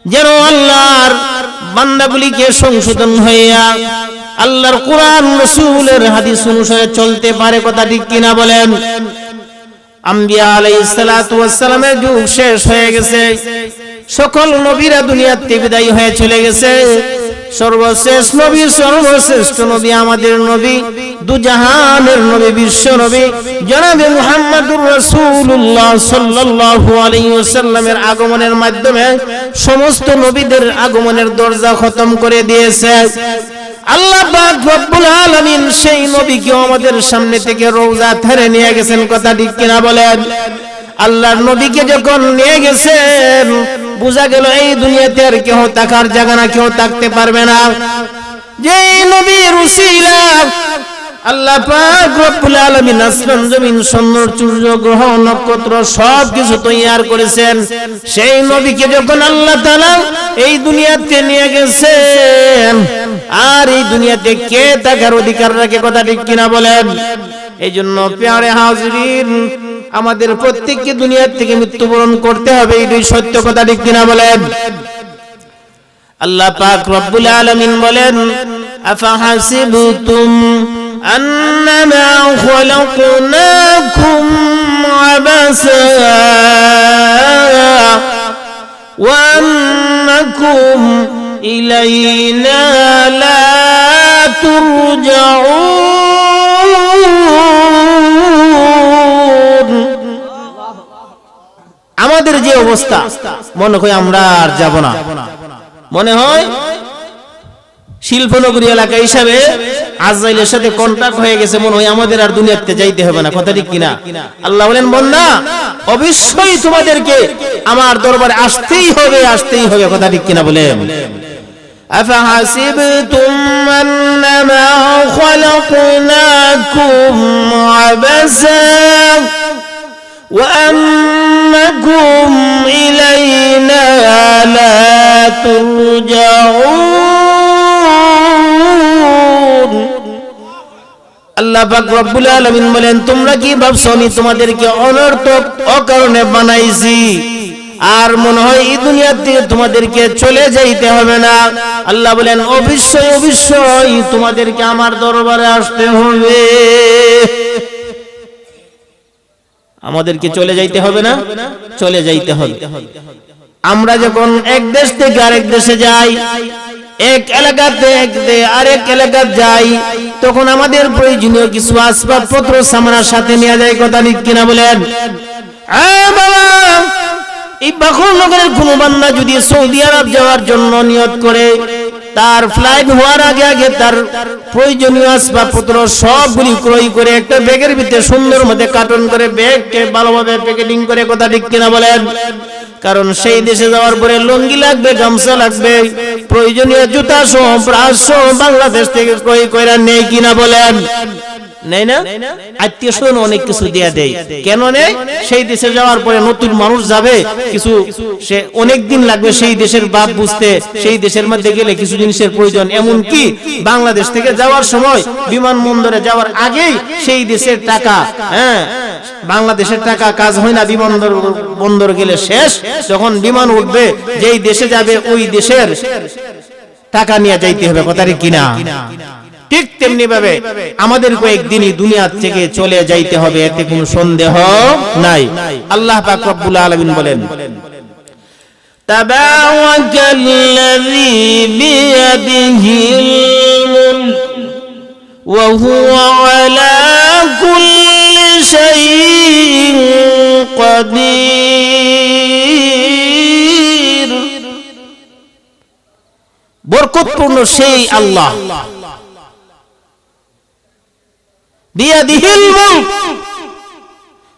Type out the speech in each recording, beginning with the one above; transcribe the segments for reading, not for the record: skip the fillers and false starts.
যেন আল্লাহর বান্দাগুলিকে সংশোধন হইয়া আল্লাহর কোরআন রাসূলের হাদিস অনুসারে চলতে পারে। কথা ঠিক কিনা বলেন? আম্বিয়া আলাইহিস সালাতু ওয়াস সালামের যুগ শেষ হয়ে গেছে, সকল নবীরা দুনিয়া থেকে বিদায় হয়ে চলে গেছে। সর্বশেষ নবী, সর্বশ্রেষ্ঠ নবী, আমাদের নবী, দুজাহানের নবী, বিশ্ব নবী জনাবে মুহাম্মদুর রাসূলুল্লাহ সাল্লাল্লাহু আলাইহি ওয়াসাল্লামের আগমনের মাধ্যমে সমস্ত নবীদের আগমনের দরজা খতম করে দিয়েছে আল্লাহ পাক রব্বুল আলামিন। সেই নবীকে আমাদের সামনে থেকে রওজা ধরে নিয়ে গেছেন। কথা ঠিক কিনা বলেন? আল্লাহর নবীকে যখন নিয়ে গেছেন, বুঝা গেল এই দুনিয়াতে আর কেউ থাকার জায়গা না, কেউ থাকতে পারবে না। যে নবীর উসিলা আল্লাহ পাক রব্বুল আলামিন আসমান জমিন সুন্দর সূর্য গ্রহ নক্ষত্র সব কিছু তৈয়ার করেছেন, সেই নবীকে যখন আল্লাহ তাআলা এই দুনিয়াতে নিয়ে গেছেন, আর এই দুনিয়াতে কে থাকার অধিকার রাখে? কথা ঠিক কিনা বলেন? এই জন্য প্রিয় হাজিরিন, আমাদের প্রত্যেককে দুনিয়া থেকে মৃত্যুবরণ করতে হবে, এটাই সত্য। কথা ঠিক কিনা বলেন? আল্লাহ পাক রব্বুল আলামিন বলেন, আফাহাসিবতুম আন্নামা খালাকনাকুম আবাসা ওয়া আন্নাকুম ইলাইনা লা তুরজাউন। আমাদের যে অবস্থা, মনে হয় আমরা আর যাব না, মনে হয় শিল্পনগরী এলাকা হিসাবে আজরাইলের সাথে কন্ট্রাক্ট হয়ে গেছে, মনে হয় আমাদের আর দুনিয়াতে যাইতে হবে না। কথা ঠিক কিনা? আল্লাহ বলেন, বান্দা অবশ্যই তোমাদেরকে আমার দরবারে আসতেই হবে, আসতেই হবে। কথা ঠিক কিনা বলেন? আফাহাসিবতুম আন্নামা খালাকনাকুম আবাসা ওয়া আন্নাকুম ইলাইনা লা তুরজাউন। আল্লাহ পাক রব্বুল আলামিন বলেন, তোমরা কি ভাবছো আমি তোমাদেরকে অনর্থক অকারণে বানাইছি, আর মনে হয় এই দুনিয়া থেকে তোমাদেরকে চলে যাইতে হবে না? আল্লাহ বলেন, অবশ্যই অবশ্যই তোমাদেরকে আমার দরবারে আসতে হবে। আমাদেরকে চলে যাইতে হবে না? চলে যাইতে হবে। আমরা যখন এক দেশ থেকে আরেক দেশে যাই, এক এলাকাতে আরেক এলাকা যাই, তখন আমাদের প্রয়োজনীয় কিছু আসবাবপত্র সামানার সাথে নিয়ে যায়। কথা ঠিক কিনা বলেন? বাবা, এই বাখরনগরের কোনো বান্দা যদি সৌদি আরব যাওয়ার জন্য নিয়ত করে, তার ফ্লাইট হওয়ার আগে আগে তার প্রয়োজনীয় আসবাবপত্র সবগুলি ক্রয় করে একটা ব্যাগের ভিতরে সুন্দর মতো কার্টন করে ব্যাগকে ভালোভাবে প্যাকেটিং করে। কথা ঠিক কিনা বলেন? কারণ সেই দেশে যাওয়ার পরে লুঙ্গি লাগবে, গামছা লাগবে, প্রয়োজনীয় জুতা সহ ব্রাশ সহ বাংলাদেশ থেকে ক্রয় করে নেই কিনা বলেন? নেই না? আত্মীয় স্বজন অনেক কিছু দিয়ে দেয়। কেন নেই? সেই দেশে যাওয়ার পরে নতুন মানুষ যাবে, কিছু সে অনেক দিন লাগবে সেই দেশের ভাব বুঝতে, সেই দেশের মধ্যে গেলে কিছু জিনিসের প্রয়োজন। এমন কি বাংলাদেশ থেকে যাওয়ার সময় বিমানবন্দরে যাওয়ার আগেই সেই দেশের টাকা, বাংলাদেশের টাকা কাজ হয় না, বিমানবন্দর গেলে শেষ, যখন বিমান উঠবে যেই দেশে যাবে ওই দেশের টাকা নিয়ে যাইতে হবে। কথা কিনা? ঠিক তেমনি ভাবে আমাদের কয়েকদিনই দুনিয়া থেকে চলে যাইতে হবে, এতে কোনো সন্দেহ নাই। আল্লাহ পাক রব্বুল আলামিন বলেন, তাবারাকাল্লাযী বিয়াদিহিল মুলক ওয়া হুয়া আলা কুল্লি শাইইন কাদির। বরকতপূর্ণ সেই আল্লাহ, বিয়াদিহিল মুলক,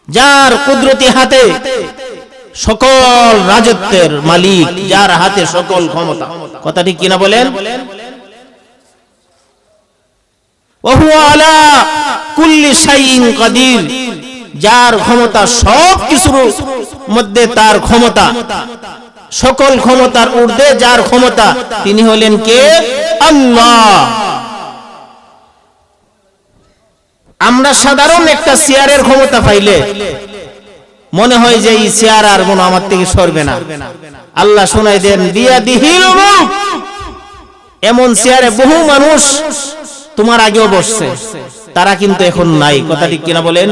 যার কুদরতি হাতে সকল রাজত্বের মালিক, যার হাতে সকল ক্ষমতা। কথা ঠিক কিনা বলেন? ওয়া হুয়া আলা কুল্লি শাইইন কাদির, যার ক্ষমতা সব কিছুর মধ্যে, তার ক্ষমতা সকল ক্ষমতার ঊর্ধ্বে যার ক্ষমতা, তিনি হলেন কে? আল্লাহ। আমরা সাধারণ একটা চেয়ারের ক্ষমতা পাইলে মনে হয় যে এই চেয়ার আর মনে আমার থেকে সরবে না, আল্লাহ শোনাই দেন বিয়াদিহিল মুলক, এমন চেয়ারে বহু মানুষ তোমার আগেও বসছে, তারা কিন্তু এখন নাই। কথা ঠিক কিনা বলেন?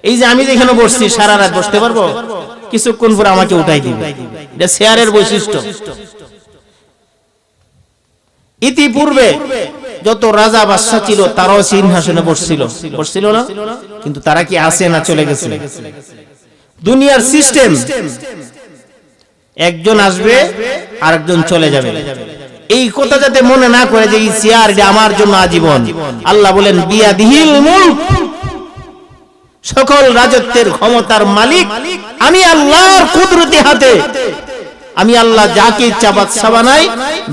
এই যে আমি যেখানে বসছি সারা রাত বসতে পারবো? কিছুক্ষণ পরে আমাকে উঠাই দিবে। এটা চেয়ারের বৈশিষ্ট্য। ইতিপূর্বে যত রাজা বাদশা ছিল তারাও সিংহাসনে বসছিল না? কিন্তু তারা কি আছে না চলে গেছে? দুনিয়ার সিস্টেম, একজন আসবে আরেকজন চলে যাবে। এই কথা যাতে মনে না করে যে এই চেয়ার আমার জন্য আজীবন। আল্লাহ বলেন বিয়াদিহিল মুলক, সকল রাজত্বের ক্ষমতার মালিক আমি আল্লাহর কুদরতি হাতে। আমি আল্লাহ যাকে ইচ্ছা বাদশা বানাই,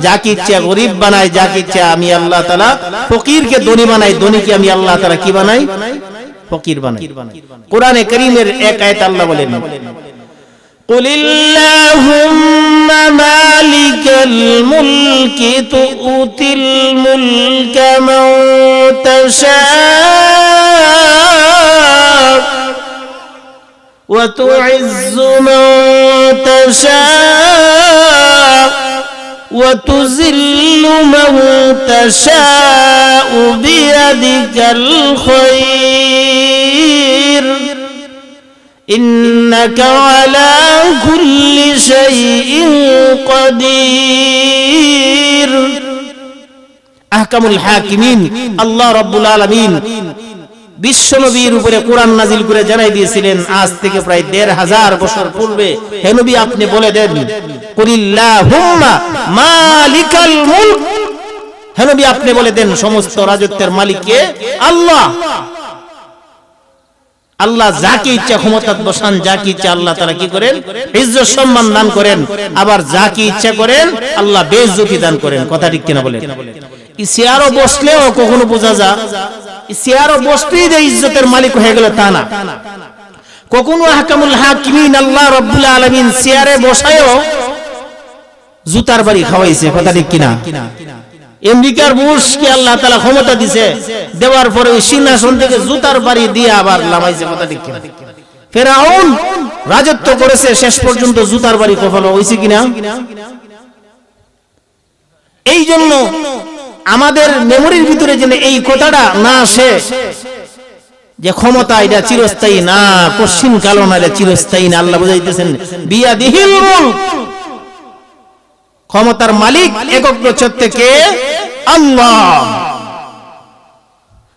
যাকে ইচ্ছা গরিব বানাই, যাকে ইচ্ছা আমি আল্লাহ তাআলা ফকিরকে ধনী বানাই, ধনীকে আমি আল্লাহ তাআলা কি বানাই? ফকির বানাই। কোরআনে কারীমের এক আয়াত আল্লাহ বলেন কুলিল্লাহুম্মা মালিকাল মুলকি তুতিল মুলকা মান তাশা ওয়া তুইজ্জু মান তাশা ওয়া তুযিল্লু মান তাশা বিয়াদিকাল খায়র ইন্নাকা আলা কুল্লি শাইইন কাদির। আহকামুল হাকিমিন আল্লাহ রাব্বুল আলামিন বিশ্বনবীর উপরে কোরআন নাজিল করে জানাই দিয়েছিলেন আজ থেকে প্রায় ১৫০০ বছর পূর্বে, হে নবী আপনি বলে দেন কুলিল্লাহুম্মা মালিকাল মুলক, হে নবী আপনি বলে দেন সমস্ত রাজত্বের মালিক কে? আল্লাহ। আল্লাহ যাকে ইচ্ছা ক্ষমতা বসান, যাকে ইচ্ছা আল্লাহ তাআলা কি করেন? ইজ্জত সম্মান দান করেন, আবার যাকে ইচ্ছা করেন আল্লাহ বেইজ্জতি দান করেন। কথা ঠিক কিনা বলেন? এই চেয়ারও বসলেও কখনো বোঝা যায় চেয়ারও বসলেই যে ইজ্জতের মালিক হয়ে গেল তা না। কখনো আহকামুল হাকিমিন আল্লাহ রাব্বুল আলামিন চেয়ারে বসায়ও জুতার বাড়ি খাওয়াইছে। কথা ঠিক কিনা? আমেরিকার বুশকে আল্লাহ তাআলা ক্ষমতা দিয়েছে, দেওয়ার পরে ওই সিংহাসন থেকে জুতার বাড়ি দিয়ে আবার নামাইছে। কথা ঠিক কিনা? ফেরাউন রাজত্ব করেছে, শেষ পর্যন্ত জুতার বাড়ি কখনো হইছে কিনা? এই জন্য আমাদের মেমোরির ভিতরে যেন এই কথাটা না আসে যে ক্ষমতা এটা চিরস্থায়ী না, কশিন কালো না, এটা চিরস্থায়ী না। আল্লাহ বুঝাইতেছেন বিয়াদিহিল মুলক, ক্ষমতার মালিক একক সত্য কে? আল্লাহ।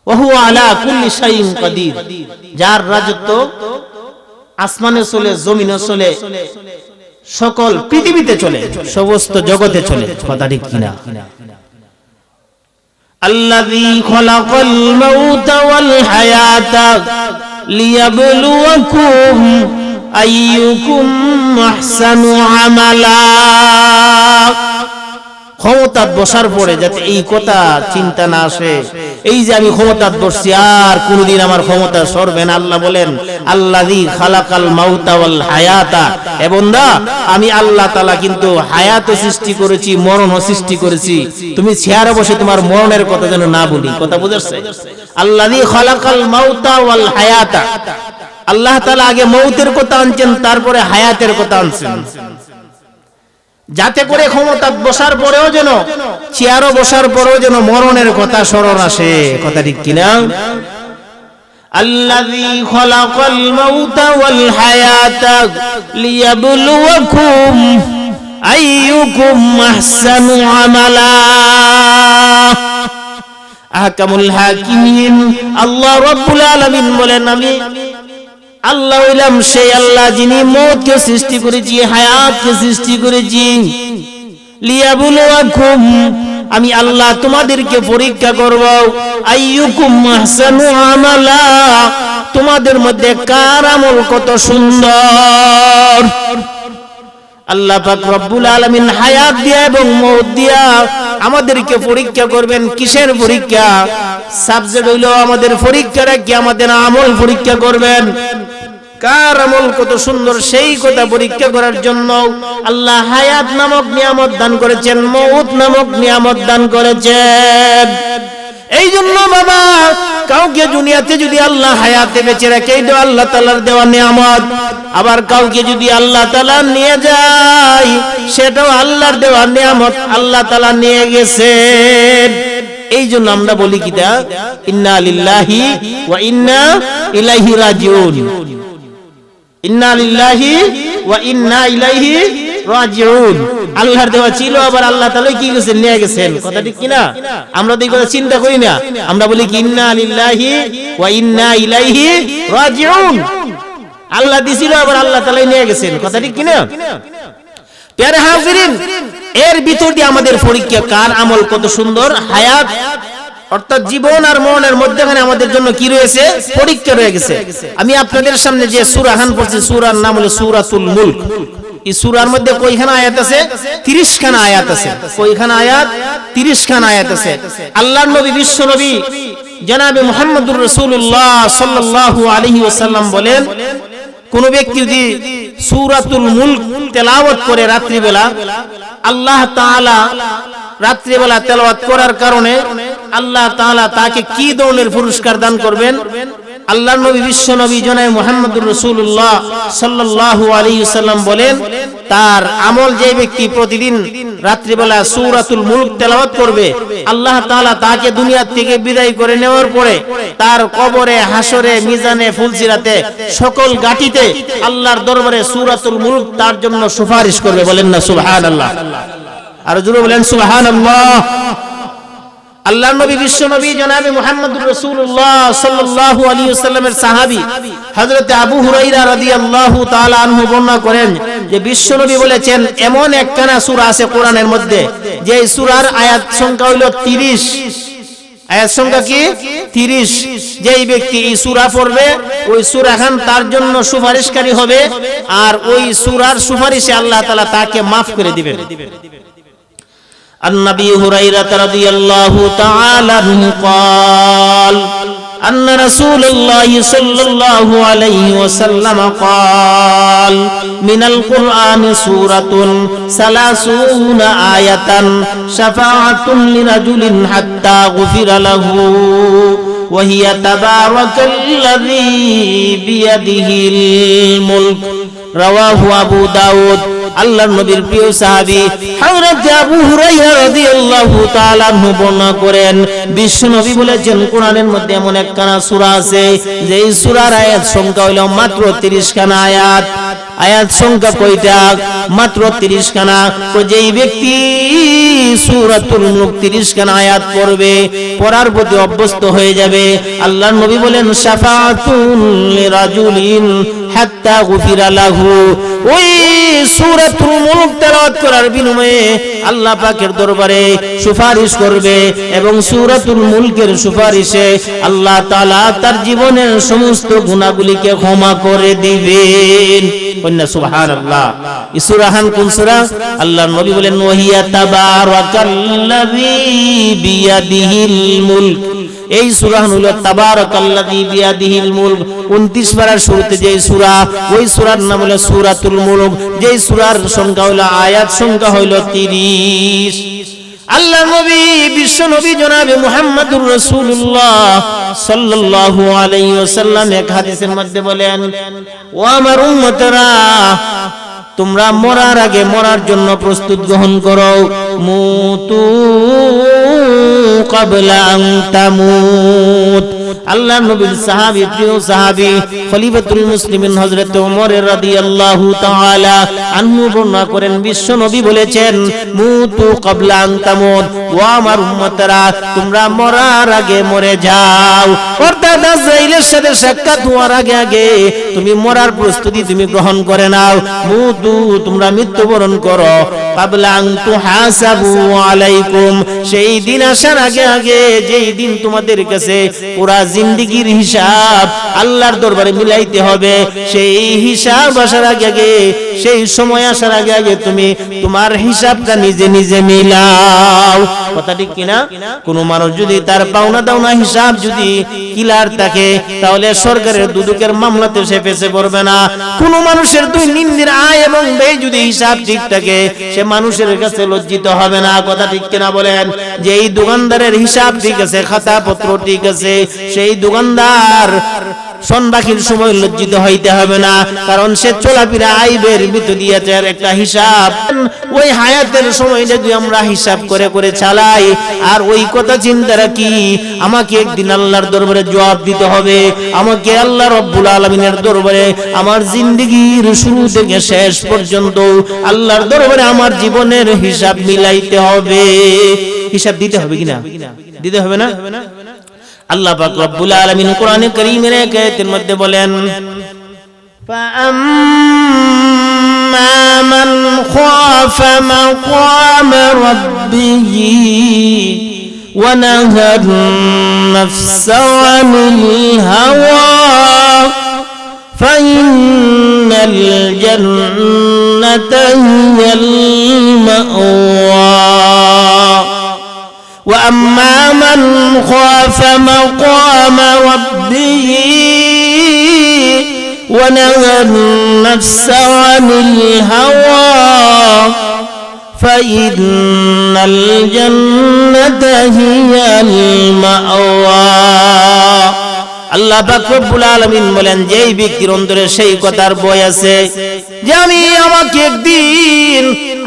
ওয়া হুয়া আলা কুল্লি শাইইন কাদির, যার রাজত্ব আসমানে চলে, জমিনে চলে, সকল পৃথিবীতে চলে, সমস্ত জগতে চলে। কথা ঠিক কিনা? আল্লাযী খালাকাল মাউতা ওয়াল হায়াতা লিয়াবলুয়াকুম আইয়ুকুম আহসানু আমালা। ক্ষমতাত বসার পরে যাতে এই কথা চিন্তা না আসে, এই যে আমি ক্ষমতাত বসছি আর কোনদিন আমার ক্ষমতা সরবে না। আল্লাহ বলেন আল্লাযী খালাকাল মাউতা ওয়াল হায়াতা, এ বান্দা আমি আল্লাহ তাআলা কিন্তু হায়াত সৃষ্টি করেছি, মরণও সৃষ্টি করেছি। তুমি চেয়ারে বসে তোমার মরণের কথা যেন না বলি। কথা বুঝাচ্ছে? আল্লাযী খালাকাল মাউতা ওয়াল হায়াতা, আল্লাহ তাআলা আগে মৌতের কথা আনছেন, তারপরে হায়াতের কথা আনছেন, যাতে করে ক্ষমতা বসার পরেও যেন, চেয়ারও বসার পরেও যেন মরণের কথা স্মরণ আসে। কথা ঠিক কিনা? আল্লাযী খালাকাল মাউতা ওয়াল হায়াতা লিয়াবলুয়াকুম আইয়ুকুম আহসানু আমালা। আহকামুল হাকিমিন আল্লাহ রাব্বুল আলামিন বলেন আমি আল্লাহ হইলাম সেই আল্লাহ যিনি মওতকে সৃষ্টি করেছি, হায়াতকে সৃষ্টি করেছি। লিয়াবলুয়াকুম, আমি আল্লাহ তোমাদেরকে পরীক্ষা করব। আইয়ুকুম আহসানু আমালা, তোমাদের মধ্যে কার আমল কত সুন্দর। আল্লাহ পাক রব্বুল আলামিন হায়াত দিয়া এবং মওত দিয়া আমাদেরকে পরীক্ষা করবেন। কিসের পরীক্ষা? সাবজেক্ট হইলো আমাদের পরীক্ষাটা কি? আমাদের আমল পরীক্ষা করবেন। কার আমল কত সুন্দর সেই কথা পরীক্ষা করার জন্য আল্লাহ হায়াত নামক নিয়ামত দান করেছেন, মওত নামক নিয়ামত দান করেছেন। এই জন্য বাবা, কাউকে দুনিয়াতে যদি আল্লাহ হায়াতে বেঁচে রাখে, এটা আল্লাহ তাআলার দেওয়া নিয়ামত। আবার কাউকে যদি আল্লাহ তাআলা নিয়ে যায়, সেটাও আল্লাহর দেওয়া নিয়ামত, আল্লাহ তাআলা নিয়ে গেছেন। এই জন্য আমরা বলি কিটা, ইন্না লিল্লাহি ওয়া ইন্না ইলাইহি রাজিউন। ইন্না লিল্লাহি ওয়া ইন্না ইলাইহি রাজিউন। আল্লাহর দেওয়া ছিল, আবার আল্লাহ তাআলা কি করেছেন, নিয়ে গেছেন। কথা ঠিক কিনা? আমরা তো এই কথা চিন্তা করি না, আমরা বলি কি ইন্না লিল্লাহি ওয়া ইন্না ইলাইহি রাজিউন। আল্লাহ দিছিল, আবার আল্লাহ তাআলা নিয়ে গেছেন। কথা ঠিক কিনা? প্যারে হাজিরিন, এর ভিতর দিয়ে আমাদের পরীক্ষা, কার আমল কত সুন্দর। হায়াত অর্থাৎ জীবন আর মরণের মধ্যখানে আমাদের জন্য কি রয়েছে, পরীক্ষা রয়ে গেছে। আমি আপনাদের সামনে যে সূরা হান পড়ছি, সূরার নাম হলো সূরাতুল মুলক। এই সূরার মধ্যে কয়খানা আয়াত আছে? 30 খানা আয়াত আছে। কয়খানা আয়াত? 30 খানা আয়াত আছে। আল্লাহর নবী, বিশ্ব নবী জনাবে মুহাম্মদুর রাসূলুল্লাহ সাল্লাল্লাহু আলাইহি ওয়াসাল্লাম বলেন, কোন ব্যক্তি যদি সূরাতুল মুলক তেলাওয়াত করে রাত্রিবেলা, আল্লাহ তাআলা রাত্রিবেলা তেলাওয়াত করার কারণে আল্লাহ তাআলা তাকে কি ধরনের পুরস্কার দান করবেন? আল্লাহর নবী, বিশ্ব নবী জনাবে মুহাম্মদুর রাসূলুল্লাহ সাল্লাল্লাহু আলাইহি ওয়াসাল্লাম বলেন, তার আমল, যে ব্যক্তি প্রতিদিন রাত্রিবেলা সূরাতুল মুলক তেলাওয়াত করবে, আল্লাহ তাআলা তাকে দুনিয়া থেকে বিদায় করে নেওয়ার পরে তার কবরে, হাসরে, মিজানে, ফুলসিরাতে, সকল গাটিতে আল্লাহর দরবারে সূরাতুল মুলক তার জন্য সুপারিশ করবে। বলেন না সুবহানাল্লাহ? আর জোরে বলেন সুবহানাল্লাহ। আল্লাহর নবী, বিশ্ব নবী জনাবে মুহাম্মদুর রাসূলুল্লাহ সাল্লাল্লাহু আলাইহি ওয়াসাল্লামের সাহাবী হযরত আবু হুরায়রা রাদিয়াল্লাহু তাআলা আনহু বর্ণনা করেন যে বিশ্ব নবী বলেছেন, এমন একখানা সূরা আছে কোরআনের মধ্যে, যে সূরার আয়াত সংখ্যা হলো 30। আয়াত সংখ্যা কি? 30। যেই ব্যক্তি এই সূরা পড়বে, ওই সূরা খান তার জন্য সুপারিশকারী হবে, আর ওই সূরার সুপারিশে আল্লাহ তাআলা তাকে maaf করে দিবেন। عن أبي هريرة رضي الله تعالى عنه قال أن رسول الله صلى الله عليه وسلم قال من القرآن سورة 30 آية شفاعة لرجل حتى غفر له وهي تبارك الذي بيده الملك رواه أبو داود। আল্লাহর নবীর প্রিয় সাহাবী হযরত আবু হুরায়রা রাদিয়াল্লাহু তাআলা আনহু বর্ণনা করেন, বিশ্ব নবী বলেছেন, কোরআনের মধ্যে এমন একখানা সূরা আছে, যেই সূরার আয়াত সংখ্যা হলো মাত্র 30 খানা আয়াত। আয়াত সংখ্যা কয়টা? মাত্র 30 খানা। তো যেই ব্যক্তি সূরাতুল মুলক 30 খানা আয়াত পড়বে, পড়ার প্রতি অভ্যস্ত হয়ে যাবে, আল্লাহর নবী বলেন, শাফাআতুন লিরাজুলিন হাত্তা গুফিরা লাহু। ওই সূরাতুল মুলক তেলাওয়াত করার বিনিময়ে আল্লাহ পাকের দরবারে সুপারিশ করবে, এবং সূরাতুল মুলকের সুপারিশে আল্লাহ তাআলা তার জীবনের সমস্ত গুনাহগুলিকে ক্ষমা করে দিবেন। কন্যা সুবহানাল্লাহ। এই সূরা হান কোন সূরা? আল্লাহর নবী বলেন, ওয়াহিয়া তাবারাকাল্লাযী বিয়াদিহিল মুলক। এই সূরা হলো তাবারাকাল্লাযী বিয়াদিহিল মুলক। 29 পারার শুরুতে যে সূরা, ওই সূরার নাম হলো সূরাতুল মুলক। যেই সূরার সংখ্যা হলো, আয়াত সংখ্যা হলো 30। আল্লাহ নবী, বিশ্ব নবী জনাবে মুহাম্মদুর রাসূলুল্লাহ সাল্লাল্লাহু আলাইহি ওয়াসাল্লাম এক হাদিসের মধ্যে বলেন, ও আমার উম্মতরা, তোমরা মরার আগে মরার জন্য প্রস্তুত গ্রহণ করো। মুতু ক্বাবলা আন তামুত। আল্লাহর নবীর সাহাবী, প্রিয় সাহাবী খলিফাতুল মুসলিমিন হযরত ওমর রাদিয়াল্লাহু তাআলা আনহু বর্ণনা করেন, বিশ্ব নবী বলেছেন, মুতু ক্বাবলা আন তামুত। ও আমার উম্মতরা, তোমরা মরার আগে মরে যাও। অর্থাৎ আজরাইলের সাথে সাক্ষাৎ হওয়ার আগে আগে তুমি মরার প্রস্তুতি তুমি গ্রহণ করে নাও। মুতু, তোমরা মৃত্যুবরণ করো। ক্বাবলা আন তুহাসাবু আলাইকুম, সেই দিন আসার আগে আগে, যেই দিন তোমাদের কাছে পুরা জিন্দেগীর হিসাব আল্লাহর দরবারে মিলাইতে হবে, সেই হিসাব আসার আগে আগে সেই সময় আসার আগে আগে তুমি তোমার হিসাবটা নিজে নিজে মিলাও। কথা ঠিক কিনা? কোন মানুষ যদি তার পাওনা দাওনা হিসাব যদি ক্লিয়ার থাকে তাহলে সরকারের দুদকের মামলাতে সে ফেসে পড়বে না। কোন মানুষের দৈনন্দিন আয় এবং ব্যয় যদি হিসাব ঠিক থাকে সে মানুষের কাছে লজ্জিত হবে না। কথা ঠিক কিনা বলেন? যে এই দোকানদারের হিসাব ঠিক আছে, খাতাপত্র ঠিক আছে, সেই দোকানদার সন্বাকির সময় লজ্জিত হইতে হবে না, কারণ সে চলাফেরা আইবের ভিতর দিয়েছে একটা হিসাব। ওই হায়াতের সময় যদি আমরা হিসাব করে করে চালাই আর ওই কথা চিন্তা রাখি আমাকে একদিন আল্লাহর দরবারে জবাব দিতে হবে, আমাকে আল্লাহ রব্বুল আলামিনের দরবারে আমার জিন্দেগির শুরু থেকে শেষ পর্যন্ত আল্লাহর দরবারে আমার জীবনের হিসাব মিলাইতে হবে। হিসাব দিতে হবে কিনা? দিতে হবে না? আল্লাহ পাক রব্বুল আলামিন কোরআনে কারীমের এক আয়াতের মধ্যে বলেন, ফাআম্মা মান খাফা মাকাম রাব্বিহি ওয়া নাহান নাফসা আনিল হাওয়া ফাইন্নাল জান্নাতা হিয়াল মাওয়া وأما من خاف مقام ربه ونهى النفس عن الهوى فإن الجنة هي المأوى। আল্লাহ পাক রব্বুল আলামিন বলেন, যেই ব্যক্তির অন্তরে সেই কথার ভয় আছে যে আমি আমাকে একদিন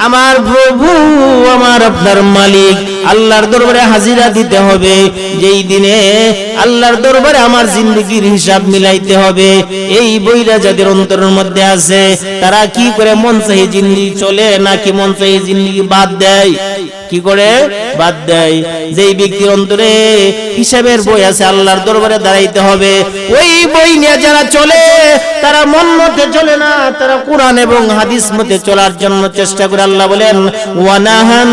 আমার প্রভু আমার আপনার মালিক আল্লাহর দরবারে হাজিরা দিতে হবে, যেই দিনে আল্লাহর দরবারে আমার জিন্দেগির হিসাব মিলাইতে হবে, এই বইরা যাদের অন্তরের মধ্যে আছে তারা কি করে মন চাই জিন্দেগি চলে নাকি মন চাই জিন্দেগি বাদ দেয়? কি করে বাদ দেয়? যেই ব্যক্তির অন্তরে হিসাবের বই আছে, আল্লাহর দরবারে দাঁড়াইতে হবে, ওই বই নিয়ে যারা চলে তারা মন মতে চলে না, তারা কোরআন এবং হাদিস মতে চলার জন্য চেষ্টা করে। আল্লাহ বলেন, ওয়ানাহান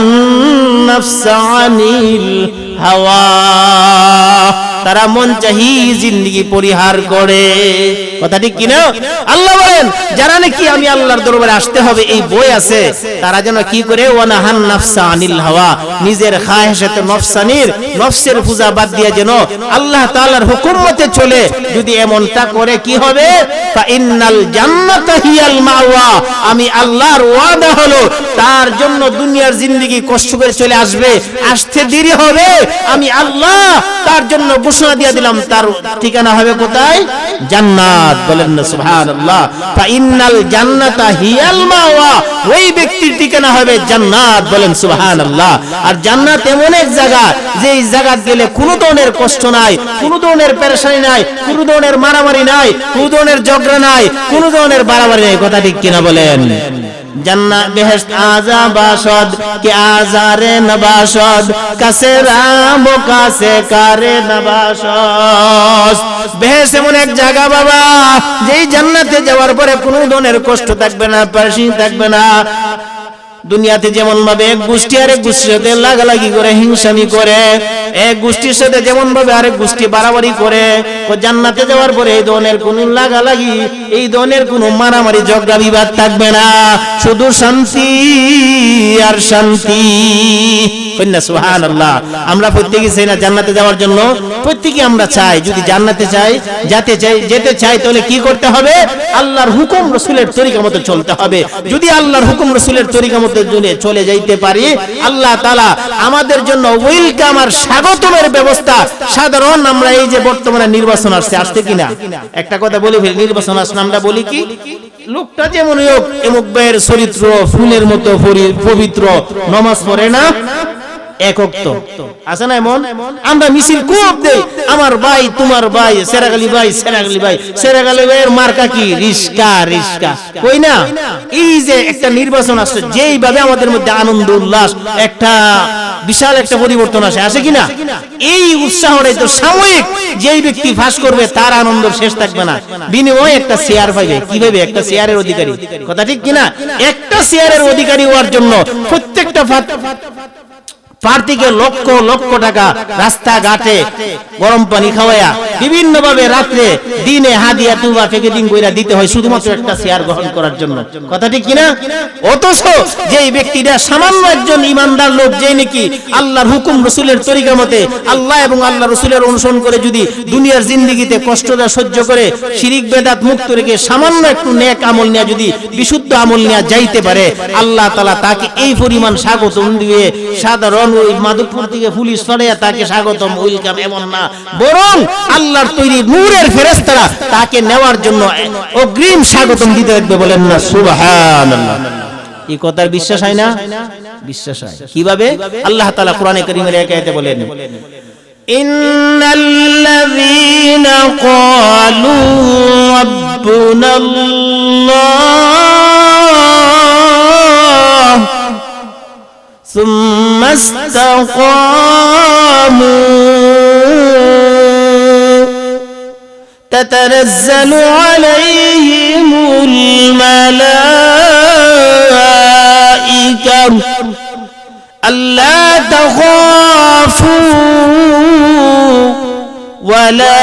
নাফসা আনিল হাওয়া, তারা মন চাহি জিন্দেগি পরিহার করে। কথা ঠিক কিনা? আল্লাহ বলেন যারা নাকি আমি আল্লাহর দরবারে আসতে হবে এই বই আছে তারা যেন কি করে, ওয়ানাহান নাফসা আনিল হাওয়া, নিজের খায়েশাতে নফসানির নফসের পূজা বাদ দিয়ে যেন আল্লাহ তাআলার হুকুম মতে চলে। যদি এমনটা করে কি হবে? ফাইন্নাল জান্নাতা হিয়াল মাওয়া, আমি আল্লাহর ওয়াদা হলো তার জন্য দুনিয়ার জিন্দেগি কষ্ট করে চলে আসবে, আসতে দেরি হবে, আমি আল্লাহ তার জন্য ঘোষণা দিয়ে দিলাম তার ঠিকানা হবে কোথায়? জান্নাত। বলেন না সুবহানাল্লাহ। ফাইন্নাল জান্নাতা হিয়াল মাওয়া, ওই ব্যক্তির ঠিকানা হবে জান্নাত। বলেন সুবহানাল্লাহ। আর জান্নাত এমন এক জায়গা যেই জায়গা গেলে কোনো ধরনের কষ্ট নাই, কোনো ধরনের পেরেশানি নাই, কোনো ধরনের মারামারি নাই, কোনো ধরনের ঝগড়া নাই, কোনো ধরনের বাড়াবাড়ি নাই। কথা ঠিক কিনা বলেন? জান্নাত বেহেশত আজা বাসদ কে আজারে নবাসদ কাছে রাম কাছে কারে নবাসদ। বেহেশত এমন এক জায়গা বাবা যেই জান্নাতে যাওয়ার পরে কোনো ধরনের কষ্ট থাকবে না, পেরেশানি থাকবে না। দুনিয়াতে যেমন ভাবে এক গোষ্ঠী আরেক গোষ্ঠীর সাথে লাগালাগি করে, হিংসামি করে, এক গোষ্ঠীর সাথে যেমন ভাবে আরেক গোষ্ঠী বাড়াবাড়ি করে, ও জান্নাতে যাওয়ার পরে এই ধরনের কোন লাগালাগি, এই ধরনের কোন মারামারি ঝগড়া বিবাদ থাকবে না, শুধু শান্তি আর শান্তি। সুবহানাল্লাহ। আমরা প্রত্যেকেই চাই না জান্নাতে যাওয়ার জন্য? প্রত্যেকেই আমরা চাই। যদি জান্নাতে চাই, যেতে চাই তাহলে কি করতে হবে? আল্লাহর হুকুম রাসূলের তরিকা মতো চলতে হবে। যদি আল্লাহর হুকুম রাসূলের তরিকা মতো চলে যাইতে পারি, আল্লাহ তাআলা আমাদের জন্য ওয়েলকাম আর স্বাগতমের ব্যবস্থা। সাধারণ আমরা এই যে বর্তমানে নির্বাচন আসছে কিনা, একটা কথা বলি ফেলি, নির্বাচন আসলে আমরা বলি কি, লোকটা যেমন হোক এমুক ভাইয়ের চরিত্র ফুলের মতো পবিত্র, নামাজ পড়ে না, একক্ত আছে না এমন? আমরা মিছিল খুব দেই, আমার ভাই তোমার ভাই, সেরাগালি ভাই সেরাগালি ভাই, সেরাগালি ভাইয়ের মার্কা কি? রিস্কা রিস্কা, কই না? এই যে একটা নির্বাচন আসছে, যেইভাবে আমাদের মধ্যে আনন্দ উল্লাস, একটা বিশাল একটা পরিবর্তন আসে কিনা? এই উৎসাহটাই তো সাময়িক, যেই ব্যক্তি ফাঁস করবে তার আনন্দ শেষ থাকবে না, বিনিময়ে একটা শেয়ার পাইবে। কিভাবে? একটা শেয়ারের অধিকারী। কথা ঠিক কিনা? একটা শেয়ারের অধিকারী হওয়ার জন্য প্রত্যেকটা পার্টিকে লক্ষ লক্ষ টাকা রাস্তাঘাটে গরম পানি খাওয়ায়া বিভিন্ন ভাবে রাত্রে দিনে হাদিয়া তুবা প্যাকেটিং কইরা দিতে হয় শুধুমাত্র একটা শেয়ার গ্রহণ করার জন্য। কথা ঠিক কিনা? অথচ যেই ব্যক্তিটা সামান্য একজন ইমানদার লোক, যে নাকি আল্লাহর হুকুম রাসূলের তরিকা মতে আল্লাহ এবং আল্লাহ রাসূলের অনুসরণ করে যদি দুনিয়ার জিন্দেগিতে কষ্টটা সহ্য করে শিরিক বেদাত মুক্ত রেখে সামান্য একটু নেক আমল নিয়ে যদি বিশুদ্ধ আমল নিয়ে যাইতে পারে, আল্লাহ তাআলা তাকে এই পরিমাণ স্বাগতম দিয়ে, সাধারণ ওই মাধবপুর থেকে পুলিশ ফাড়িয়া তাকে স্বাগতম ওয়েলকাম এমন না, বরং আল্লাহর তৈরি নূরের ফেরেশতারা তাকে নেওয়ার জন্য অগ্রিম স্বাগতম দিতে থাকবে। বলেন না সুবহানাল্লাহ। এই কথার বিশ্বাস হয় না? বিশ্বাস হয়। কিভাবে? আল্লাহ তাআলা কোরআনে কারীমের এক আয়াতে বলেন, ইন্নাল্লাযীনা ক্বালু রাব্বুনাল্লাহ সুম্মা ইসতাকামু তাতানাজ্জালু আলাইহিমুল মালাইকা আল্লা তাখাফু ওয়ালা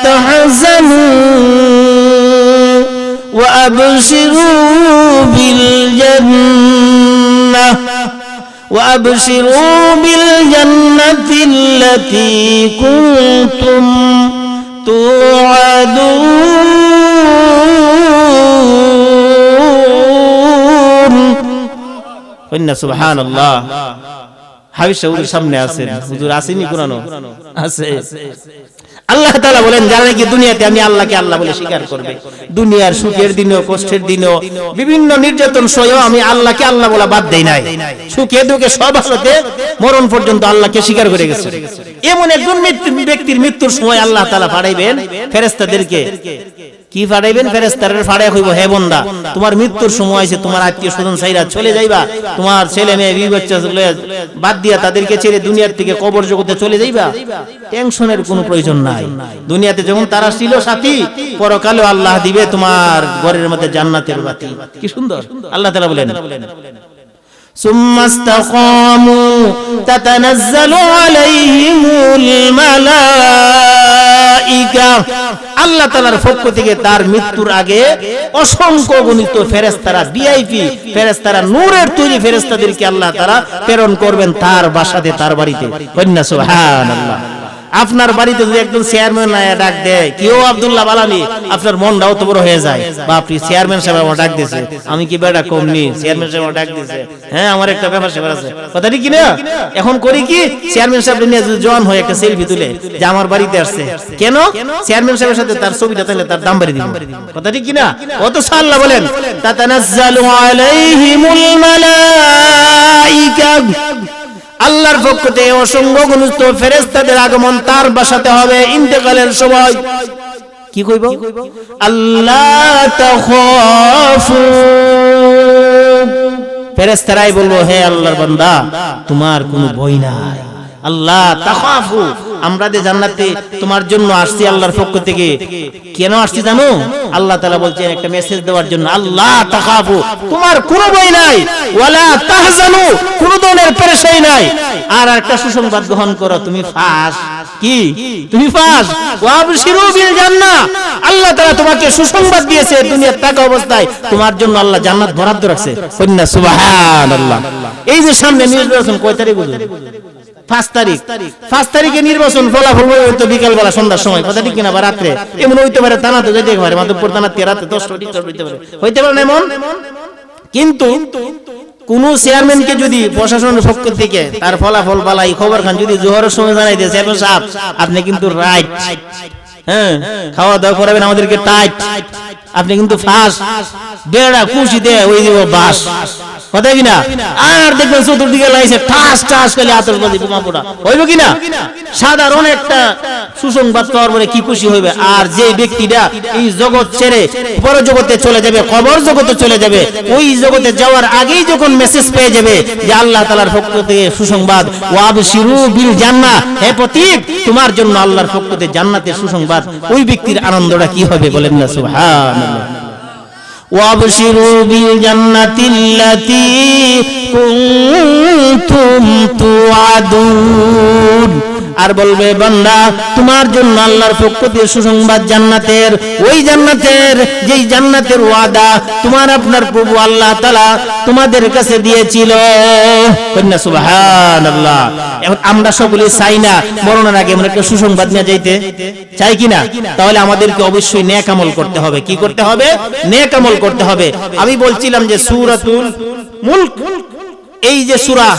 তাহজানু ওয়া আবশিরু বিল জান্নাহ وأبشروا بالجنة التي كنتم توعدون سبحان الله হাবিব সাহেবের সামনে আছেন, হুজুর আসেনি কোরআনও আছে। আল্লাহ তাআলা বলেন, যারা নাকি দুনিয়াতে আমি আল্লাহকে আল্লাহ বলে স্বীকার করবে, দুনিয়ার সুখের দিনেও কষ্টের দিনেও বিভিন্ন নির্যাতন সয়েও আমি আল্লাহকে আল্লাহ বলা বাদ দেই নাই, সুখে দুঃখে সব হালতে মরণ পর্যন্ত আল্লাহকে স্বীকার করে গেছে, এমন একজন ব্যক্তির মৃত্যুর সময় আল্লাহ তাআলা পাঠাইবেন ফেরেশতাদেরকে। কি পাঠাইবেন? ফেরেশতাদের পাঠায় কইব, হে বান্দা, তোমার মৃত্যুর সময় আছে, তোমার আত্মীয় স্বজন ছাইরা চলে যাইবা, তোমার ছেলে মেয়ে বিবি বাচ্চা বাদ দিয়া তাদেরকে ছেড়ে দুনিয়ার থেকে কবর জগতে চলে যাইবা, টেনশনের কোনো প্রয়োজন নাই। দুনিয়াতে যেমন তারা ছিল সাথী, পরকালে আল্লাহ দিবে তোমার ঘরের মধ্যে জান্নাতের বাতি। কি সুন্দর! আল্লাহ তাআলা বলেন, সুম্মা ইসতাকামু তাতানাজ্জালু আলাইহিমুল মালাইকা। আল্লাহ তাআলার পক্ষ থেকে তার মৃত্যুর আগে অসংখ্য গণিত ফেরেশতারা, ভিআইপি ফেরেশতারা, নূরের তৈরি ফেরেশতাদেরকে আল্লাহ তাআলা প্রেরণ করবেন তার বাসাতে, তার বাড়িতে। সুবহানাল্লাহ। আপনার বাড়িতে যদি একজন চেয়ারম্যান ডাক দেয়, কেউ আব্দুল্লাহ বালানি, আপনার মনটাও তো বড় হয়ে যায়, বাপরে চেয়ারম্যান সাহেব আমার ডাক দিয়েছে, আমি কি বেটা কমনি, চেয়ারম্যান সাহেব ডাক দিয়েছে, হ্যাঁ আমার একটা ব্যাপার সেবার আছে, কথা ঠিক কিনা? এখন করি কি, চেয়ারম্যান সাহেব নিয়ে জন হয়ে একটা সেলফি তুলে যে আমার বাড়িতে আসছে, কেন? চেয়ারম্যান সাহেবের সাথে তার ছবিটা তাহলে তার দাম বাড়িয়ে দিব, কথা ঠিক কিনা? অথচ আল্লাহ বলেন, তাতানাজ্জালু আলাইহিমুল মালাইকা, আল্লাহর পক্ষ থেকে অসংখ্য গণিত ফেরেশতাদের আগমন তার বাসাতে হবে ইন্তেকালের সময়। কি কইব? আল্লাহ তাখাফু, ফেরেশতারাই বলবো, হে আল্লাহর বান্দা, তোমার কোনো ভয় নাই। আল্লাহ তাখাফু, আমরা যে জান্নাতে তোমার জন্য আসছি আল্লাহর পক্ষ থেকে। কেন আসছি জানো? আল্লাহ তাআলা বলছেন একটা মেসেজ দেওয়ার জন্য, আল্লাহ তাখাফু, তোমার কোনো ভয় নাই, ওয়ালা তাহজানু, কোনো ধরনের পেরেশানি নাই, আর একটা সুসংবাদ গ্রহণ করো, তুমি ফাস। কি? তুমি ফাস। ওয়াবশিরু বিল জান্নাহ, আল্লাহ তাআলা তোমাকে সুসংবাদ দিয়েছে, দুনিয়ার থাকা অবস্থায় তোমার জন্য আল্লাহ জান্নাত বরাদ্দ রাখছে। সুবহানাল্লাহ। এই যে সামনে নির্বাচন, কয় তারিখ বুঝুন? 5 তারিখ। 5 তারিখে নির্বাচন, ফলাফল হয়তো বিকাল বেলা সন্ধ্যার সময়, কথা ঠিক কিনা? বা রাত্রে এমন হইতে পারে, থানা তো যেতে পারে, মাধবপুর থানাতে রাতে 10টা হইতে পারে, হইতে পারে না এমন। কিন্তু কোন চেয়ারম্যানকে যদি প্রশাসনের পক্ষ থেকে তার ফলাফল বালাই খবর খান যদি জোহরের সময় জানাই দেয়, চেয়ারম্যান সাহেব আপনি কিন্তু রাইট, হ্যাঁ খাওয়া দাওয়া করাবেন আমাদেরকে টাইট, আপনি কিন্তু ফাঁস, বেড়া খুশি দে ওই দিব বাস, কথা কিনা? আর দেখবেন চতুর্দিকে লাইছে ঠাস ঠাস খালি আতশবাজি বোমা পোড়া, হইব কিনা? সাধারণ একটা সুসংবাদ পাওয়ার পরে কি খুশি হইবে। আর যে ব্যক্তিটা এই জগৎ ছেড়ে পর জগতে চলে যাবে, কবর জগতে চলে যাবে, ওই জগতে যাওয়ার আগেই যখন মেসেজ পেয়ে যাবে যে আল্লাহ তাআলার পক্ষ থেকে সুসংবাদ, ওয়াবশিরু বিল জান্নাহ, হে প্রতীক তোমার জন্য আল্লাহর পক্ষ থেকে জান্নাতের সুসংবাদ, ওই ব্যক্তির আনন্দটা কি হবে বলেন না সুবহানাল্লাহ। وابشروا بالجنة التي كنتم কুনতুম তুআদুন। আর বলবে বান্দা তোমার জন্য আল্লাহর পক্ষ থেকে সুসংবাদ জান্নাতের, ওই জান্নাতের যেই জান্নাতের ওয়াদা তোমার আপনার প্রভু আল্লাহ তাআলা তোমাদের কাছে দিয়েছিল। কন্যা সুবহানাল্লাহ। এখন আমরা সকলে চাই না মরণের আগে এমন একটা সুসংবাদ নিয়ে যাইতে, চাই কিনা? তাহলে আমাদেরকে অবশ্যই নেক আমল করতে হবে। কি করতে হবে? নেক আমল করতে হবে। আমি বলছিলাম যে সূরাতুল মুলক, এই যে সূরা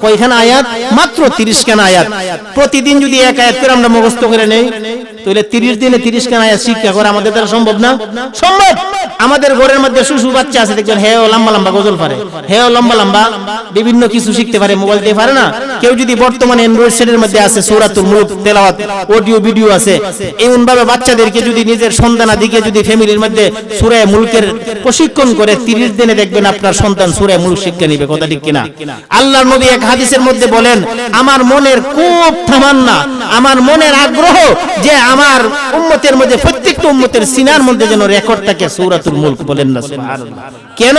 কয়খানা আয়াত? মাত্র 30 খানা আয়াত। প্রতিদিন যদি এক আয়াত করে আমরা মুখস্থ করে নেই তাহলে 30 দিনে 30 খানা আয়াত শিক্ষা করা আমাদের দ্বারা সম্ভব না? সম্ভব। আমাদের ঘরের মধ্যে শিশু বাচ্চা আছে, দেখবেন হেও লম্বা লম্বা গজল পারে, হেও লম্বা লম্বা বিভিন্ন কিছু শিখতে পারে, মোবাইল দিয়ে পারে না। কেউ যদি বর্তমানে অ্যান্ড্রয়েড সেটের মধ্যে আছে সূরাতুল মুলক তেলাওয়াত অডিও ভিডিও আছে, এমন ভাবে বাচ্চাদেরকে যদি নিজের সন্তানাদিকে যদি ফ্যামিলির মধ্যে সূরা মুলকের প্রশিক্ষণ করে 30 দিনে দেখবেন আপনার সন্তান সূরা মুলক শিক্ষা নিবে। কথা ঠিক কিনা? আল্লাহর নবী এক হাদিসের মধ্যে বলেন, আমার মনের খুব তামান্না, আমার মনের আগ্রহ যে আমার উম্মতের মধ্যে প্রত্যেকটা উম্মতের সিনার মধ্যে যেন রেকর্ড থাকে সূরাতুল মুলক। বলেন না সুবহানাল্লাহ। কেন?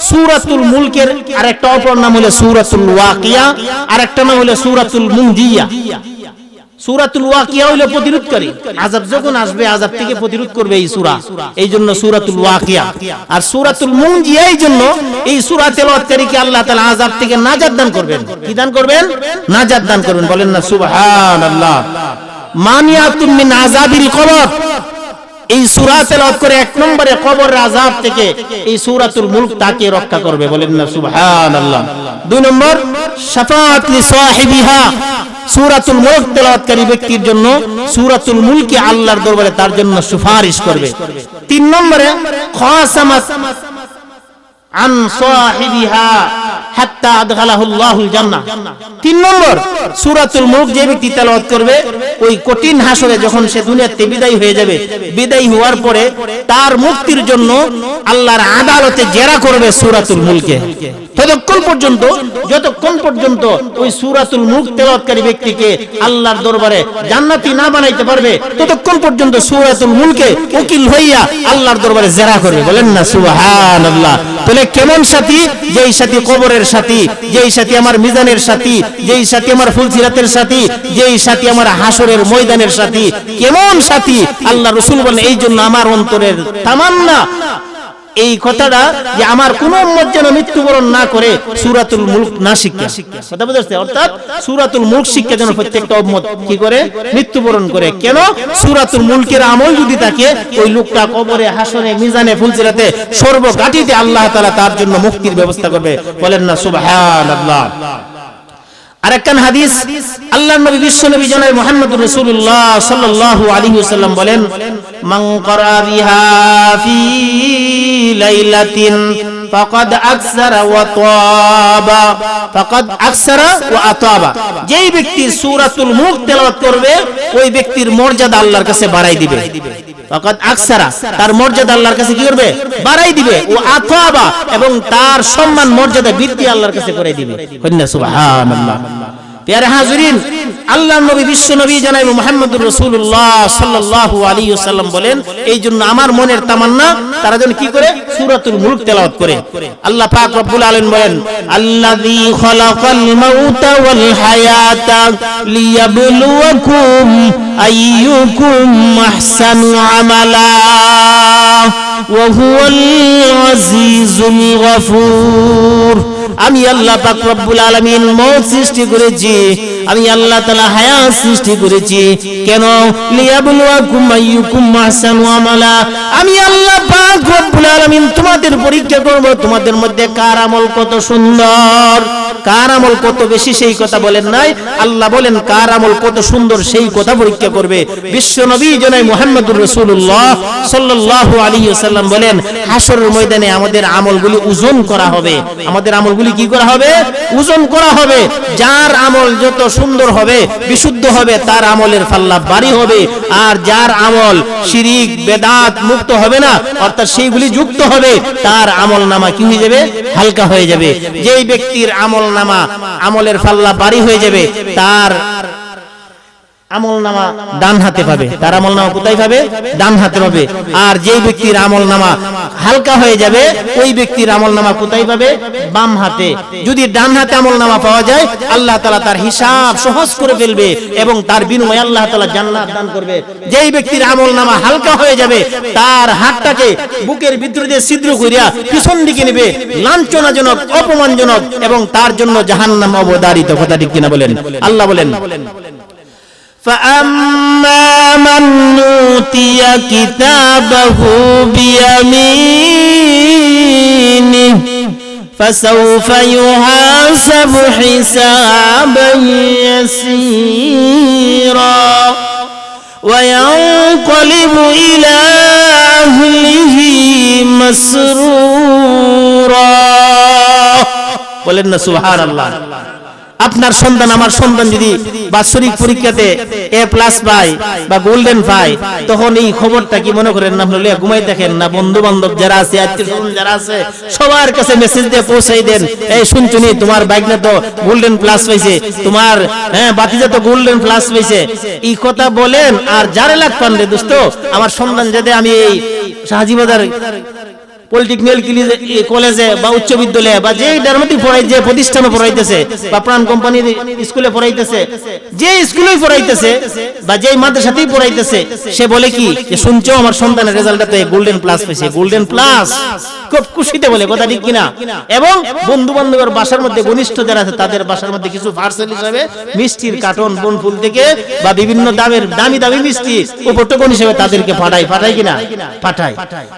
সূরাতুল মুলকের আরেকটা অপর নাম হলো সূরাতুল ওয়াকিয়া, আরেকটা নাম হলো সূরাতুল মুনজিয়া। সূরাতুল ওয়াকিয়া হলো প্রতিরোধকারী, আযাব যখন আসবে আযাব থেকে প্রতিরোধ করবে এই সূরা, এইজন্য সূরাতুল ওয়াকিয়া। আর সূরাতুল মুনজিয়া এই জন্য এই সূরা তেলাওয়াতকারীকে আল্লাহ তাআলা আযাব থেকে নাজাত দান করবেন। কি দান করবেন? নাজাত দান করবেন। বলেন না সুবহানাল্লাহ। মানিয়াতুম মিন আযাবিল কবর, এই সূরা তেলাওয়াত করে এক নম্বরে কবরের আযাব থেকে এই সূরাতুল মুলক তাকে রক্ষা করবে। বলেন না সুবহানাল্লাহ। দুই নম্বর শাফাআত লি সাহিবিহা, সূরাতুল মুলক তেলাওয়াতকারী ব্যক্তির জন্য সূরাতুল মুলকে আল্লাহর দরবারে তার জন্য সুপারিশ করবে। তিন নম্বরে খাসামাত আন সাহিবিহা হাত্তা আদখালাহুল্লাহুল জান্নাহ। তিন নম্বর সূরাতুল মুলক যে ব্যক্তি তেলাওয়াত করবে ওই কঠিন হাসরে যখন সে দুনিয়াতে বিদায় হয়ে যাবে, বিদায় হওয়ার পরে তার মুক্তির জন্য আল্লাহর আদালতে জেরা করবে সূরাতুল মুলকে। যতক্ষণ পর্যন্ত ওই সূরাতুল মুলক তেলাওয়াতকারী ব্যক্তিকে আল্লাহর দরবারে জান্নাতি না বানাইতে পারবে ততক্ষণ পর্যন্ত সূরাতুল মুলকে উকিল হইয়া আল্লাহর দরবারে জেরা করবে। বলেন না সুবহানাল্লাহ। তাহলে কেমন সাথী? যেই সাথী কবরের সাথী, যেই সাথী আমার মিজানের সাথী, যেই সাথী আমার ফুলসিরাতের সাথী, যেই সাথী আমার হাসরের ময়দানের সাথী। কেমন সাথী? আল্লাহ রাসূল বলেন, এই জন্য আমার অন্তরের তামান্না এই কথাটা যে আমার কোন উম্মত যেন মৃত্যুবরণ না করে সূরাতুল মুলক না শিখে। কথা বুঝাচ্ছে? অর্থাৎ সূরাতুল মুলক শিক্ষা যেন প্রত্যেকটা উম্মত কি করে? মৃত্যুবরণ করে। কেন? সূরাতুল মুলকের আমল যদি থাকে ওই লোকটা কবরে, হাসরে, মিজানে, ফুলসিরাতে সর্বঘাটিতে আল্লাহ তাআলা তার জন্য মুক্তির ব্যবস্থা করবে। বলেন না সুবহানাল্লাহ। আরেকখান হাদিস আল্লাহর নবী বিশ্বনবী জনাব মুহাম্মদুর রাসূলুল্লাহ সাল্লাল্লাহু আলাইহি ওয়াসাল্লাম বলেন, মান ক্বারা বিহা ফি লাইলাতিন ফাকাদ আকসারা ওয়া তাবা, ফাকাদ আকসারা ওয়া আতাবা। যেই ব্যক্তি সূরাতুল মুলক তেলাওয়াত করবে ওই ব্যক্তির মর্যাদা আল্লাহর কাছে বাড়াই দিবে। ফাকাদ আকসারা, তার মর্যাদা আল্লাহর কাছে কি করবে? বাড়াই দিবে। ও আতাবা, এবং তার সম্মান মর্যাদা বৃদ্ধি আল্লাহর কাছে করে দিবে। কন্যা সুবহানাল্লাহ। প্রিয় হাজিরিন, আল্লাহর নবী বিশ্ব নবী জনাব মুহাম্মদুর রাসূলুল্লাহ সাল্লাল্লাহু আলাইহি ওয়াসাল্লাম বলেন, এই জন্য আমার মনের তামান্না তারা যেন কি করে? সূরাতুল মুলক তেলাওয়াত করে। আল্লাহ পাক রব্বুল আলামিন বলেন, আল্লাযী খালাকাল মাউতা ওয়াল হায়াতা লিয়াবলুয়াকুম আইয়ুকুম আহসানু আমালা ওয়া হুয়াল আজিজুল গফুর। আমি আল্লাহ পাক রব্বুল আলামিন মওত সৃষ্টি করেছি, আমি আল্লাহ তাআলা হায়াত সৃষ্টি করেছি। কেন? লিয়াবলুয়াকুম আইয়ুকুম আহসানু আমালা। আমি আল্লাহ পাক রব্বুল আলামিন তোমাদের পরীক্ষা করব তোমাদের মধ্যে কার আমল কত সুন্দর, কার আমল কত বেশি সেই কথা বলেন নাই। আল্লাহ বলেন কার আমল কত সুন্দর সেই কথা পরীক্ষা করবে। বিশ্ব নবী জনাব মুহাম্মদুর রাসূলুল্লাহ সাল্লাল্লাহু আলাইহি ওয়াসাল্লাম বলেন, হাসরের ময়দানে আমাদের আমলগুলি ওজন করা হবে। আমাদের আমলগুলি কি করা হবে? ওজন করা হবে। যার আমল যত সুন্দর হবে, বিশুদ্ধ হবে, তার আমলের পাল্লা ভারী হবে। আর যার আমল শিরিক বেদাত মুক্ত হবে না, অর্থাৎ সেইগুলি যুক্ত হবে, তার আমল নামা কি হয়ে যাবে? হালকা হয়ে যাবে। যেই ব্যক্তির আমল নামা আমলের পাল্লা ভারী হয়ে যাবে, তার আমলনামা ডান হাতে পাবে, তার আমলনামা কোথায় পাবে? ডান হাতে পাবে। আর যেই ব্যক্তির আমলনামা হালকা হয়ে যাবে ওই ব্যক্তির আমলনামা কোথায় পাবে? বাম হাতে। যদি ডান হাতে আমলনামা পাওয়া যায় আল্লাহ তাআলা তার হিসাব সহজ করে ফেলবে এবং তার বিনিময়ে আল্লাহ তাআলা জান্নাত দান করবে। যেই ব্যক্তির আমলনামা হালকা হয়ে যাবে তার হাতটাকে বুকের ভিতর দিয়ে ছিদ্র করিয়া পিছন দিকে নেবে, লাঞ্ছনাজনক, অপমানজনক এবং তার জন্য জাহান্নাম অবধারিত। কথা ঠিক কিনা বলেন? আল্লাহ বলেন فَأَمَّا مَنْ أُوتِيَ كِتَابَهُ بِيَمِينِهِ فَسَوْفَ يُحَاسَبُ حِسَابًا يَسِيرًا وَيَنْقَلِبُ إِلَى أَهْلِهِ مسرورا বলেন না সুবহানাল্লাহ। আপনার সন্তান, আমার সন্তান যদি বাৎসরিক পরীক্ষাতে A+ পায় বা গোল্ডেন পায় তখন এই খবরটা কি মনে করেন না হলে ঘুমাই দেখেন না? বন্ধু বান্ধব যারা আছে, আত্মীয়স্বজন যারা আছে সবার কাছে মেসেজ দিয়ে পৌঁছাই দেন, এই শুনছুনি তোমার বাইকনা তো গোল্ডেন প্লাস পাইছে, তোমার বাতিজা তো গোল্ডেন প্লাস পাইছে, এই কথা বলেন। আর যারা লাখ পান রে দোস্ত, আমার সন্তান যাতে আমি এই শাহজিবাজার পলিটেকনিক্যাল কলেজে বা উচ্চ বিদ্যালয়ে বা যে ডারমাটি পড়াই, যে প্রতিষ্ঠানে পড়াইতেছে বা প্রাণ কোম্পানির স্কুলে পড়াইতেছে, যে স্কুলেই পড়াইতেছে বা যে মাদ্রাসাতেই পড়াইতেছে, সে বলে কি যে শুনছো আমার সন্তানের রেজাল্টটাতে গোল্ডেন প্লাস পেয়েছে, গোল্ডেন প্লাস, খুব খুশিতে বলে। কথা ঠিক কিনা? এবং বন্ধু বান্ধবের বাসার মধ্যে ঘনিষ্ঠ যারা আছে তাদের বাসার মধ্যে কিছু পার্সেল হিসেবে মিষ্টির কার্টন বনফুল থেকে বা বিভিন্ন দামের দামি দামি মিষ্টি উপটকন হিসেবে তাদেরকে পাঠায় কিনা? পাঠায়।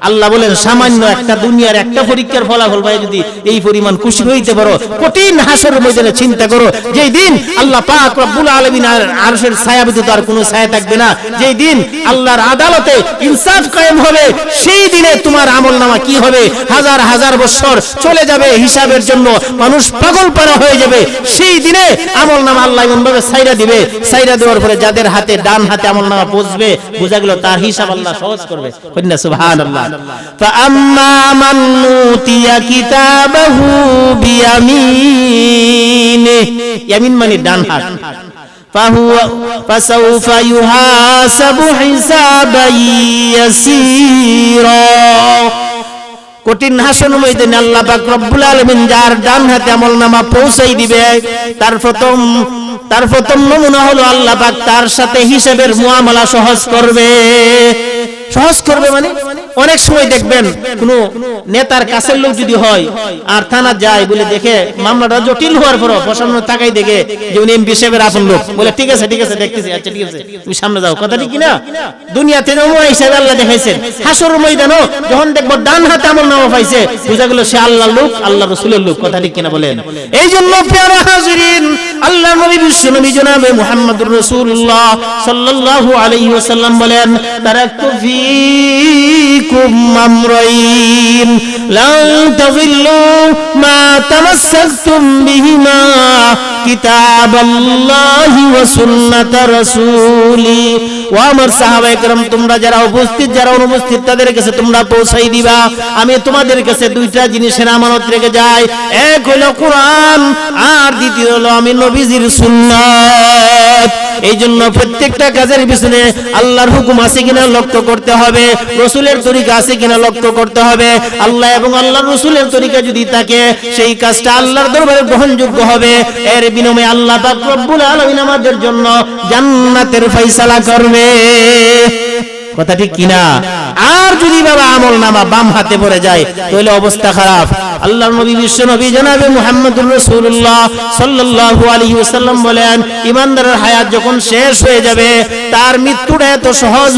আল্লাহ বলেন সামান্য একটা দুনিয়ার একটা পরীক্ষার ফলাফল পাই যদি এই পরিমাণ খুশি হইতে পারো, কঠিন হাসরের ময়দানে চিন্তা করো যেই দিন আল্লাহ পাক রব্বুল আলামিন আর আরশের ছায়া ব্যতীত আর কোনো ছায়া থাকবে না, যেই দিন আল্লাহর আদালতে ইনসাফ কায়েম হবে, সেই দিনে তোমার আমলনামা কি হবে? হাজার হাজার বছর চলে যাবে হিসাবের জন্য, মানুষ পাগল পারা হয়ে যাবে। সেই দিনে আমলনামা আল্লাহ এমন ভাবে ছাইরা দিবে, ছাইরা দেওয়ার পরে যাদের হাতে ডান হাতে আমলনামা পৌঁছবে বোঝা গেল তার হিসাব আল্লাহ সহজ করবে। কন্যা সুবহানাল্লাহ। ফাআম্মা মান উতিয়া কিতাবাহু বিয়ামিনিহি, ইয়ামিন মানে ডান হাত, فسوف يحاسب حسابا يسيرا। কঠিন হাসন ময়দানে আল্লাহ পাক রব্বুল আলামিন যার ডান হাতে আমলনামা পৌঁছাই দিবে তার প্রথম নমুনা হলো আল্লাহ পাক তার সাথে হিসাবের মুআমালা সহজ করবে। সহজ করবে মানে অনেক সময় দেখবেন কোন নেতার কাছের লোক যদি হয় আর থানা যায় বলে দেখে মামলাটা জটিল হওয়ার পর প্রশাসন তাকাই দেখে যে উনি এমপি সাহেবের আপন লোক, বলে ঠিক আছে দেখতেছি, আচ্ছা ঠিক আছে তুমি সামনে যাও। কথা ঠিক কিনা? দুনিয়াতে নমুনা হিসেবে আল্লাহ দেখাইছেন, হাসরের ময়দানও যখন দেখবো ডান হাতে আমলনামা পাইছে বুঝা গেল সে আল্লাহর লোক, আল্লাহ রাসূলের লোক। কথা ঠিক কিনা বলেন? এই জন্য প্রিয় হাজিরিন, আল্লাহর নবী বিশ্ব নবী জনাবে মুহাম্মদুর রাসূলুল্লাহ সাল্লাল্লাহু আলাইহি ওয়াসাল্লাম বলেন, তারাকতু ফীকুম আমরাইন লান তাযিল্লু মা তামাসসাকতুম বিহিমা কিতাবাল্লাহি ওয়া সুন্নাত রাসূলি। ও আমার সাহাবায়ে কেরাম, তোমরা যারা উপস্থিত যারা অনুপস্থিত তাদের কাছে তোমরা পৌঁছাই দিবা, আমি তোমাদের কাছে দুইটা জিনিসের আমানত রেখে যাই, এক হলো কোরআন আর দ্বিতীয় হলো আমি নবীজির সুন্নাত। এই জন্য প্রত্যেকটা কাজের পিছনে আল্লাহর হুকুম আছে কিনা লক্ষ্য করতে হবে, রাসূলের তরিকা আছে কিনা লক্ষ্য করতে হবে। আল্লাহ এবং আল্লাহর রাসূলের তরিকা যদি থাকে সেই কাজটা আল্লাহর দরবারে গ্রহণযোগ্য হবে, এর বিনিময়ে আল্লাহ পাক রব্বুল আলামিন আমাদের জন্য জান্নাতের ফয়সালা করবে। কথা ঠিক কিনা? আর যদি বাবা আমলনামা বাম হাতে পড়ে যায় তাহলে অবস্থা খারাপ। আল্লাহর নবী বিশ্ব নবী জনাবে মুহাম্মদুর রাসূলুল্লাহ সাল্লাল্লাহু আলাইহি ওয়াসাল্লাম বলেন, ইমানদারের হায়াত যখন শেষ হয়ে যাবে তার মৃত্যুটা এত সহজ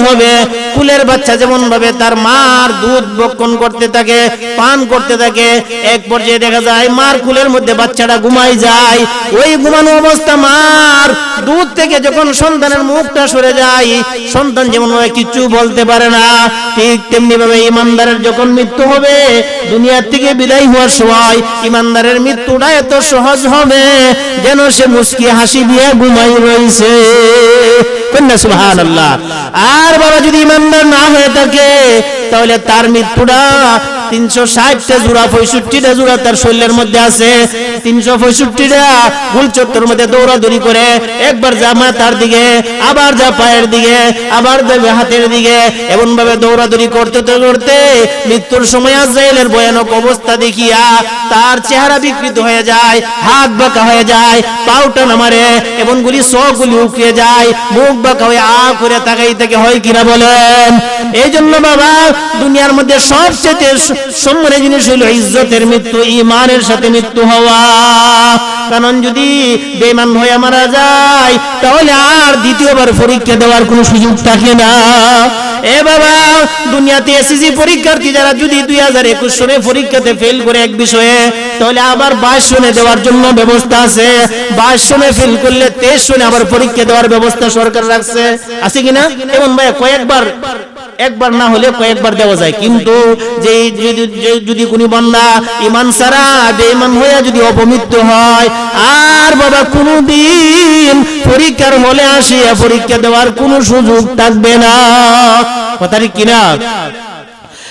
হবে কুলের বাচ্চা যেমন ভাবে তার মার দুধ ভক্ষণ করতে থাকে, পান করতে থাকে, এক পর্যায়ে দেখা যায় মার কুলের মধ্যে বাচ্চাটা ঘুমায় যায়। ওই ঘুমানো অবস্থা মার দুধ থেকে যখন সন্তানের মুখটা সরে যায়, সন্তান যেমন কিছু বলতে পারে না, ঠিক তেমনি ভাবে ইমানদারের যখন মৃত্যু হবে, দুনিয়া থেকে বিদায় হওয়ার সময় ইমানদারের মৃত্যুটা এত সহজ হবে যেন সে মুস্কি হাসি দিয়ে ঘুমাই রয়েছে। কন্যা সুবহানাল্লাহ। আর বাবা যদি ইমানদার না হয়ে থাকে তাহলে তার মৃত্যুটা 360টা জোড়া 65টা জোড়া তার শরীরের মধ্যে আছে 365টা গোল চত্বরের মধ্যে দৌড়াদৌড়ি করে একবার যা মাথার দিকে আবার যা পায়ের দিকে আবার যাবে হাতের দিকে এমন ভাবে দৌড়াদৌড়ি করতে করতে মৃত্যুর সময় আজরাইলের ভয়ানক অবস্থা দেখিয়া তার চেহারা বিকৃত হয়ে যায় হাত বাঁকা হয়ে যায় পাউটা নামারে এমন গুলি চোখগুলি উঠে যায় মুখ বাঁকা হয়ে আ করে তাকাই থেকে হয় কিনা বলেন এই জন্য বাবা দুনিয়ার মধ্যে সবচেয়ে সম্মানের জিনিস হলো ইজ্জতের মৃত্যু ঈমানের সাথে মৃত্যু হওয়া কারণ যদি বেঈমান হয়ে মারা যায় তাহলে আর দ্বিতীয়বার পরীক্ষা দেওয়ার কোনো সুযোগ থাকে না এ বাবা দুনিয়াতে এসএসসি পরীক্ষার্থী যারা যদি 2021 সালে পরীক্ষাতে ফেল করে এক বিষয়ে তাহলে আবার 22 সনে দেওয়ার জন্য ব্যবস্থা আছে 22 সনে ফেল করলে 23 সনে আবার পরীক্ষা দেওয়ার ব্যবস্থা সরকার রাখছে আছে কিনা এমন ভাই কয়েকবার একবার না হলে কয়েকবার দেওয়া যায় কিন্তু যে যদি কোনো বান্দা ঈমান ছাড়া বেঈমান হয়ে যদি অপমৃত্যু হয় আর বাবা কোনদিন পরীক্ষার হলে আসিয়া পরীক্ষা দেওয়ার কোনো সুযোগ থাকবে না কথা কি না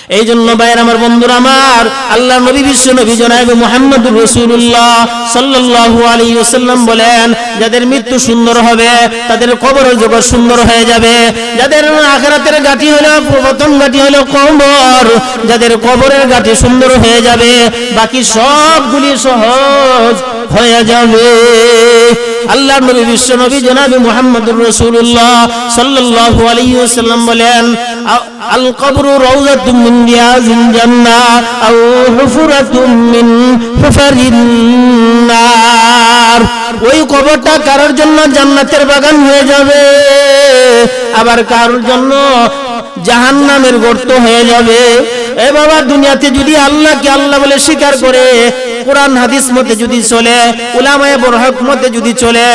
এই জন্য ভাইয়ের আমার বন্ধুরা আমার আল্লাহ নবী বিশ্ব নবী জনাব মুহাম্মদুর রাসূলুল্লাহ সাল্লাল্লাহু আলাইহি ওয়াসাল্লাম বলেন যাদের মৃত্যু সুন্দর হবে তাদের কবরের জগৎ সুন্দর হয়ে যাবে যাদের আখিরাতের গাটি হলো প্রথম গাটি হলো কবর যাদের কবরের গাটি সুন্দর হয়ে যাবে বাকি সবগুলি সহজ হয়ে যাবে আল্লাহ নবী বিশ্ব নবী জনাব মুহাম্মদুর রাসূলুল্লাহ সাল্লাল্লাহু আলাইহি ওয়াসাল্লাম বলেন আল কবরু রাউযাতুম মিন রিয়াজিল জান্নাহ আও হুফরাতুম মিন হুফারিন নার ওই কবরটা কারোর জন্য জান্নাতের বাগান হয়ে যাবে আবার কারোর জন্য জাহান্নামের গর্ত হয়ে যাবে এ বাবা দুনিয়াতে যদি আল্লাহকে আল্লাহ বলে স্বীকার করে কোরআন হাদিস মতে যদি চলে উলামায়ে বরহক মতে যদি চলে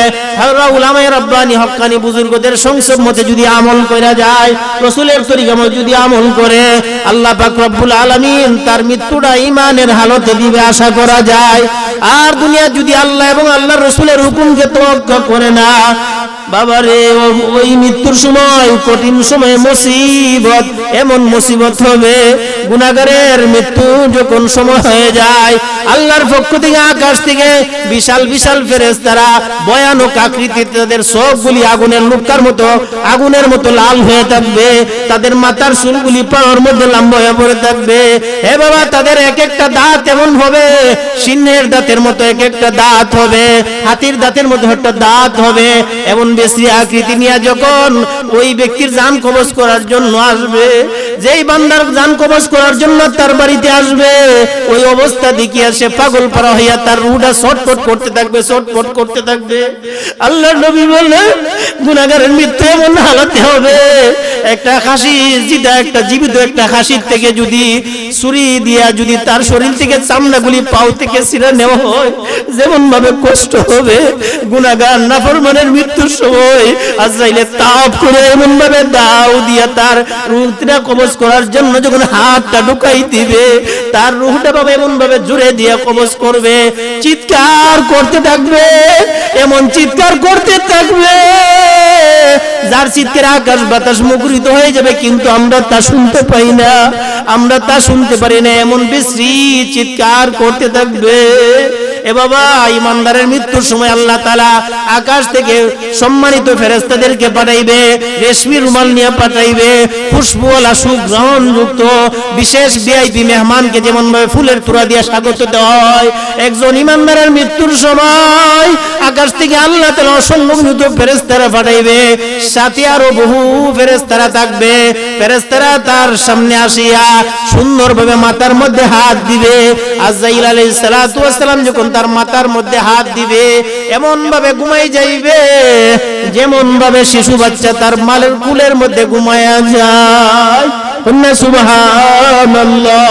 উলামায়ে রাব্বানি হক্কানি বুজুর্গদের সংসব মতে যদি আমল করা যায় রাসূলের তরিকা মতে যদি আমল করে আল্লাহ পাক রব্বুল আলামিন তার মৃত্যুটা ঈমানের হালতে দিবে আশা করা যায় আর দুনিয়া যদি আল্লাহ এবং আল্লাহর রাসূলের হুকুমকে তোয়াক্কা করে না বাবারে ওই মৃত্যুর সময় কঠিন সময় মুসিবত এমন মুসিবত হবে গুনাহগারের মৃত্যু যখন সময় হয়ে যায় আল্লাহর পক্ষ থেকে আকাশ থেকে বিশাল বিশাল ফেরেশতারা ভয়ানক আকৃতিতে তাদের সবগুলি আগুনের লুকার মতো আগুনের মতো লাল হয়ে থাকবে তাদের মাথার চুলগুলি পাওয়ার মধ্যে লম্বা হয়ে পড়ে থাকবে হে বাবা তাদের এক একটা দাঁত এমন হবে সিংহের দাঁতের মতো এক একটা দাঁত হবে হাতির দাঁতের মতো একটা দাঁত হবে এমন বেশি আকৃতি নিয়ে যখন ওই ব্যক্তির জান কবজ করার জন্য আসবে যেই বান্দার জান কবজ করার জন্য তার বাড়িতে আসবে ওই অবস্থা দেখিয়া সে পাগল পারা হইয়া তার রুহটা ছটফট করতে থাকবে ছটফট করতে থাকবে আল্লাহর নবী বলেন গুনাহগারের মৃত্যু এমন হালতে হবে একটা খাসি জিদা একটা জীবিত একটা খাসির থেকে যদি ছুরি দিয়া যদি তার শরীর থেকে চামড়াগুলি পাও থেকে ছিঁড়ে নেওয়া হয় যেমন ভাবে কষ্ট হবে গুনাহগার নাফরমানের মৃত্যুর সময় আজরাইলে তাপ করে এমন ভাবে দাও দিয়া তার রূহটা কবজ করার জন্য যখন হাতটা ঢুকাই দিবে তার রূহটা বাবা এমন ভাবে জুড়ে দিয়া কবজ করবে চিৎকার করতে থাকবে এমন চিৎকার করতে থাকবে যার চিৎকারে আকাশ বাতাস মুখরিত হয়ে যাবে কিন্তু আমরা তা শুনতে পাই না আমরা তা শুনতে পারি না এমন বিশ্রী চিৎকার করতে থাকবে এ বাবা ঈমানদারের মৃত্যুর সময় আল্লাহ তাআলা আকাশ থেকে সম্মানিত ফেরেশতাদেরকে পাঠাইবে রেশমি রুমাল নিয়ে পাঠাইবে খুশবুওয়ালা সুগ্রহণযুক্ত বিশেষ ভিআইপি মেহমানকে যেমন ভাবে ফুলের তোড়া দিয়ে স্বাগত দেওয়া হয় একজন ঈমানদারের মৃত্যুর সময় আকাশ থেকে আল্লাহ তাআলা অসংখ্য ফেরেশতারা পাঠাইবে সাথে আরো বহু ফেরেশতারা থাকবে ফেরেশতারা তার সামনে আসিয়া সুন্দরভাবে মাথার মধ্যে হাত দিবে আজরাইল আলাইহিস সালাতু ওয়াস সালাম যখন তার মাথার মধ্যে হাত দিবে এমন ভাবে ঘুমাই যাইবে যেমন ভাবে শিশু বাচ্চা তার মালের কুলের মধ্যে ঘুমায়া যায় সুবহানাল্লাহ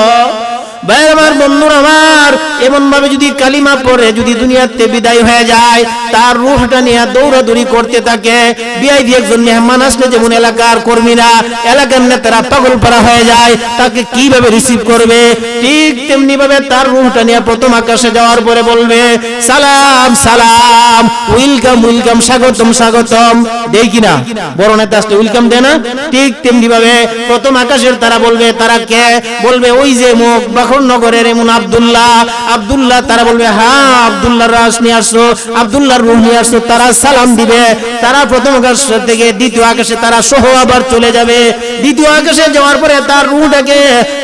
ভাই আমার, বন্ধুরা আমার, এমন ভাবে যদি কালিমা পড়ে যদি দুনিয়াতে বিদায় হয়ে যায়, তার রূহটা নিয়ে দৌড়াদৌড়ি করতে থাকে। বিআইবি একজন মেহমান আসলে যেমন এলাকার কর্মীরা, এলাকার নেতারা পাগল পারা হয়ে যায়, তাকে কিভাবে রিসিভ করবে, ঠিক তেমনি ভাবে তার রূহটা নিয়ে প্রথম আকাশে যাওয়ার পরে বলবে সালাম সালাম, ওয়েলকাম ওয়েলকাম, স্বাগতম স্বাগতম, দেই কিনা? বড় নেতা আসলে ওয়েলকাম দেয় না? ঠিক তেমনি ভাবে প্রথম আকাশের তারা বলবে, তারা কে? বলবে ওই যে মুখ বাখন নগরের এমন আব্দুল্লাহ। আব্দুল্লাহ, তারা বলবে হ্যাঁ আব্দুল্লাহর রাস নিয়ে আসছো, আব্দুল্লাহর রূহ নিয়ে আসছো। তারা সালাম দিবে। তারা প্রথম আকাশ থেকে দ্বিতীয় আকাশে তারা সহ আবার চলে যাবে। দ্বিতীয় আকাশে যাওয়ার পরে তার রূহটাকে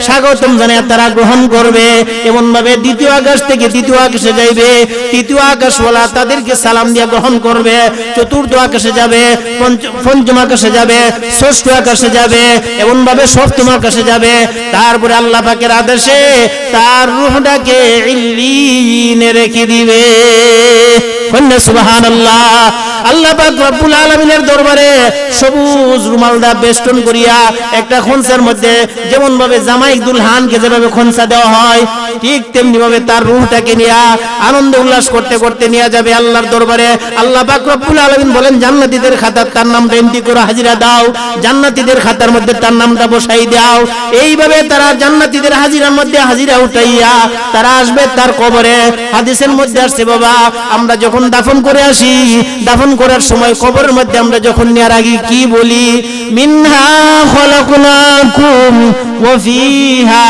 স্বাগতম জানিয়ে তারা গ্রহণ করবে। এমন ভাবে দ্বিতীয় আকাশ থেকে তৃতীয় আকাশে যাইবে। তৃতীয় আকাশওয়ালা তাদেরকে সালাম দিয়ে গ্রহণ করবে। চতুর্থ আকাশে যাবে, পঞ্চম আকাশে যাবে, ষষ্ঠ আকাশে যাবে, এমন ভাবে সপ্তম আকাশে যাবে। তারপরে আল্লাহ পাকের আদেশে তার রূহটাকে ইল্লিনে রেখে দিবে। সুবহানাল্লাহ। আল্লাহ পাক রব্বুল আলামিনের দরবারে সবুজ রুমালদা বেষ্টন করিয়া একটা খনসার মধ্যে যেমন ভাবে জামাই দুলহানকে যেভাবে খনসা দেওয়া হয়, ঠিক তেমনি ভাবে তার রূহটাকে নিয়ে আনন্দ উল্লাস করতে করতে নিয়ে যাবে আল্লাহর দরবারে। আল্লাহ পাক রব্বুল আলামিন বলেন জান্নাতীদের খাতার তার নামটা এমটি করে হাজিরা দাও, জান্নাতীদের খাতার মধ্যে তার নামটা বসাই দাও। এইভাবে তারা জান্নাতীদের হাজিরার মধ্যে হাজিরা উঠাইয়া তারা আসবে তার কবরে। হাদিসের মধ্যে আসছে বাবা, আমরা যখন দাফন করে আসি, দাফন করার সময় কবরের মধ্যে আমরা যখন নেওয়ার আগে কি বলি? মিনহা খলাকনাকুম ওয়া ফিহা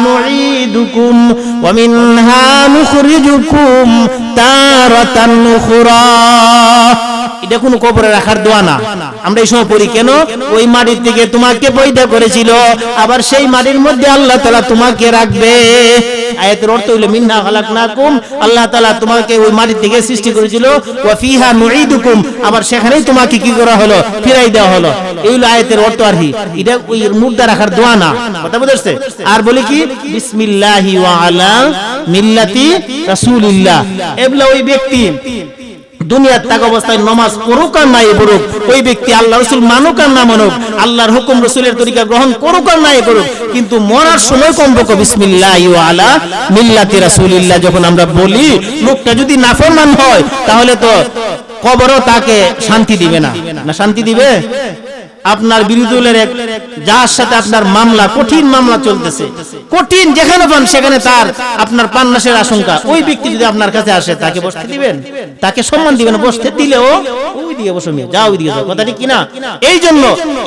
নুঈদুকুম ওয়া মিনহা নুখরিজুকুম তারাতান উখরা। এটা কোনো কবরে রাখার দোয়া না। আমরা এই সময় পড়ি কেন? ওই মাটির থেকে তোমাকে পয়দা করেছিল, আবার সেই মাটির মধ্যে আল্লাহ তাআলা তোমাকে রাখবে। আয়াতের অর্থ হলো মিনহা খালাকনাকুম, আল্লাহ তাআলা তোমাকে ওই মাটির থেকে সৃষ্টি করেছিল, ওয়া ফিহা নুঈদুকুম, আবার সেখানেই তোমাকে কি করা হলো? ফিরাই দেওয়া হলো। এই হলো আয়াতের অর্থ। আর কি এটা ওই মুর্দা রাখার দোয়া না, কথা বুঝছে? আর বলি কি বিসমিল্লাহি ওয়া আলা মিল্লাতি রাসূলিল্লাহ। এবলা ওই ব্যক্তি দুনিয়ার থাকা অবস্থায় নামাজ পড়ুক আর নাই পড়ুক, ওই ব্যক্তি আল্লাহ রাসূল মানুক আর না মানুক, আল্লাহর হুকুম রাসূলের তরিকা গ্রহণ করুক আর নাই করুক, কিন্তু মরার সময় কমপক্ষে বিসমিল্লাহি ওয়া আলা মিল্লাতি রাসূলিল্লাহ যখন আমরা বলি, লোকটা যদি নাফরমান হয় তাহলে তো কবরও তাকে শান্তি দিবে না। না শান্তি দিবে? আপনার বিরোধী দলের এক যার সাথে আপনার মামলা, কঠিন মামলা চলতেছে, কঠিন, যেখানে পান সেখানে তার আপনার পান্নাসের আশঙ্কা, ওই ব্যক্তি যদি আপনার কাছে আসে তাকে বসতে দিবেন? তাকে সম্মান দিবেন? বসতে দিলেও ওই দিকে বসো, যাও ওই দিকে যাও, কথা ঠিক কিনা? এই জন্য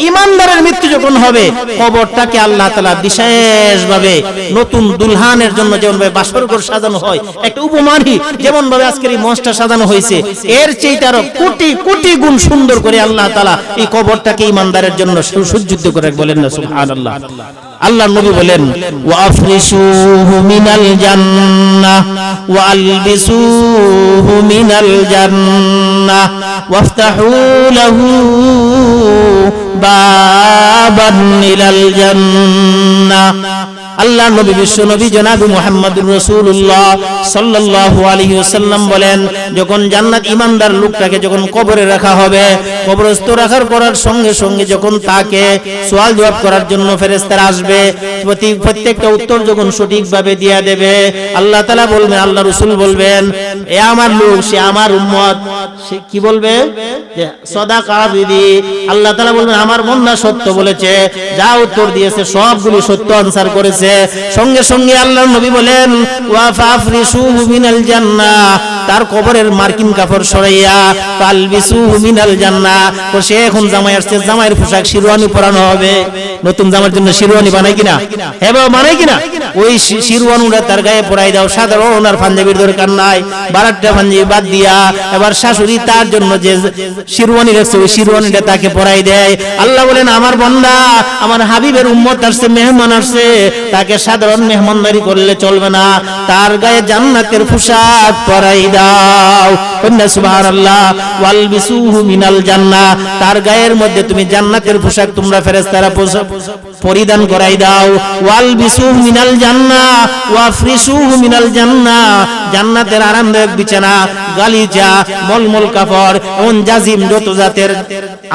ইমানদারের মৃত্যু যখন হবে, কবরটাকে আল্লাহ তাআলা বিশেষভাবে নতুন দুলহানের জন্য যেমন ভাবে বাসর ঘর সাজানো হয়, একটা উপমানি যেমন ভাবে আজকের এই মঞ্চটা সাজানো হয়েছে, এর চেয়ে আরো কোটি কোটি গুণ সুন্দর করে আল্লাহ তাআলা এই কবরটাকে ইমানদারের জন্য সুসজ্জিত করে। বলেন না সুবহানাল্লাহ। আল্লাহর নবী বলেন ওয়া আফরিসুহু মিনাল জান্নাহ ওয়া আলবিসুহু মিনাল জান্নাহ ওয়াফতাহু লাহু বাবান ইলাল জান্নাহ। আল্লাহ নবী বিশ্ব নবী জনাব মুহাম্মদুর রাসূলুল্লাহ সাল্লাল্লাহু আলাইহি ওয়াসাল্লাম বলেন, যখন জান্নাত ইমানদার লোকটাকে যখন কবরে রাখা হবে, কবরস্থ রাখার করার সঙ্গে সঙ্গে যখন তাকে সওয়াল জবাব করার জন্য ফেরেশতারা আসবে, প্রত্যেকটা উত্তর যখন সঠিকভাবে দিয়া দেবে, আল্লাহ তাআলা বলবেন, আল্লাহ রাসূল বলবেন, এ আমার লোক, সে আমার উম্মত। সে কি বলবে? যে সাদাকা বিদি। আল্লাহ তাআলা বলবেন, আমার বান্দা সত্য বলেছে, যা উত্তর দিয়েছে সবগুলো সত্য আনসার করেছে। সঙ্গে সঙ্গে আল্লাহর নবী বলেন ওয়া ফাফরিসুহু মিনাল জান্নাহ, তার কবরের মার্কিন কাপড় সরাইয়া ফালবিসুহু মিনাল জান্নাহ, ও সে এখন জামাই আসছে, জামাইয়ের পোশাক শিরওয়ানি পরানো হবে। নতুন জামার জন্য শিরওয়ানি বানাই কিনা? হ্যাঁ বাবা, বানাই কিনা? ওই শিরওয়ানিটা তার গায়ে পরাই দাও। সাধারণ আর পাঞ্জাবির দরকার নাই, বারাকটা পাঞ্জাবি বাদ দিয়া এবার শাশুড়ি তার জন্য যে শিরওয়ানি রাখছে ওই শিরওয়ানিটা তাকে পরাই দেয়। আল্লাহ বলেন, আমার বান্দা, আমার হাবিবের উম্মত আসছে, মেহমান আসছে, তাকে সাধারণ মেহমানদারি করলে চলবে না, তার গায়ে জান্নাতের পোশাক পরাই দাও। সুবহানাল্লাহ। ওয়ালবিসুহু মিনাল জান্নাহ, তার গায়ের মধ্যে তুমি জান্নাতের পোশাক তোমরা ফেরেশতারা পরিধান করাই দাও, ওয়ালবিসুহু মিনাল জান্নাহ ওয়াফরিশুহু মিনাল জান্নাহ, জান্নাতের আরামদায়ক বিছানা, গালিচা, মলমল কাপড়, এমন জাজিম যত জাতের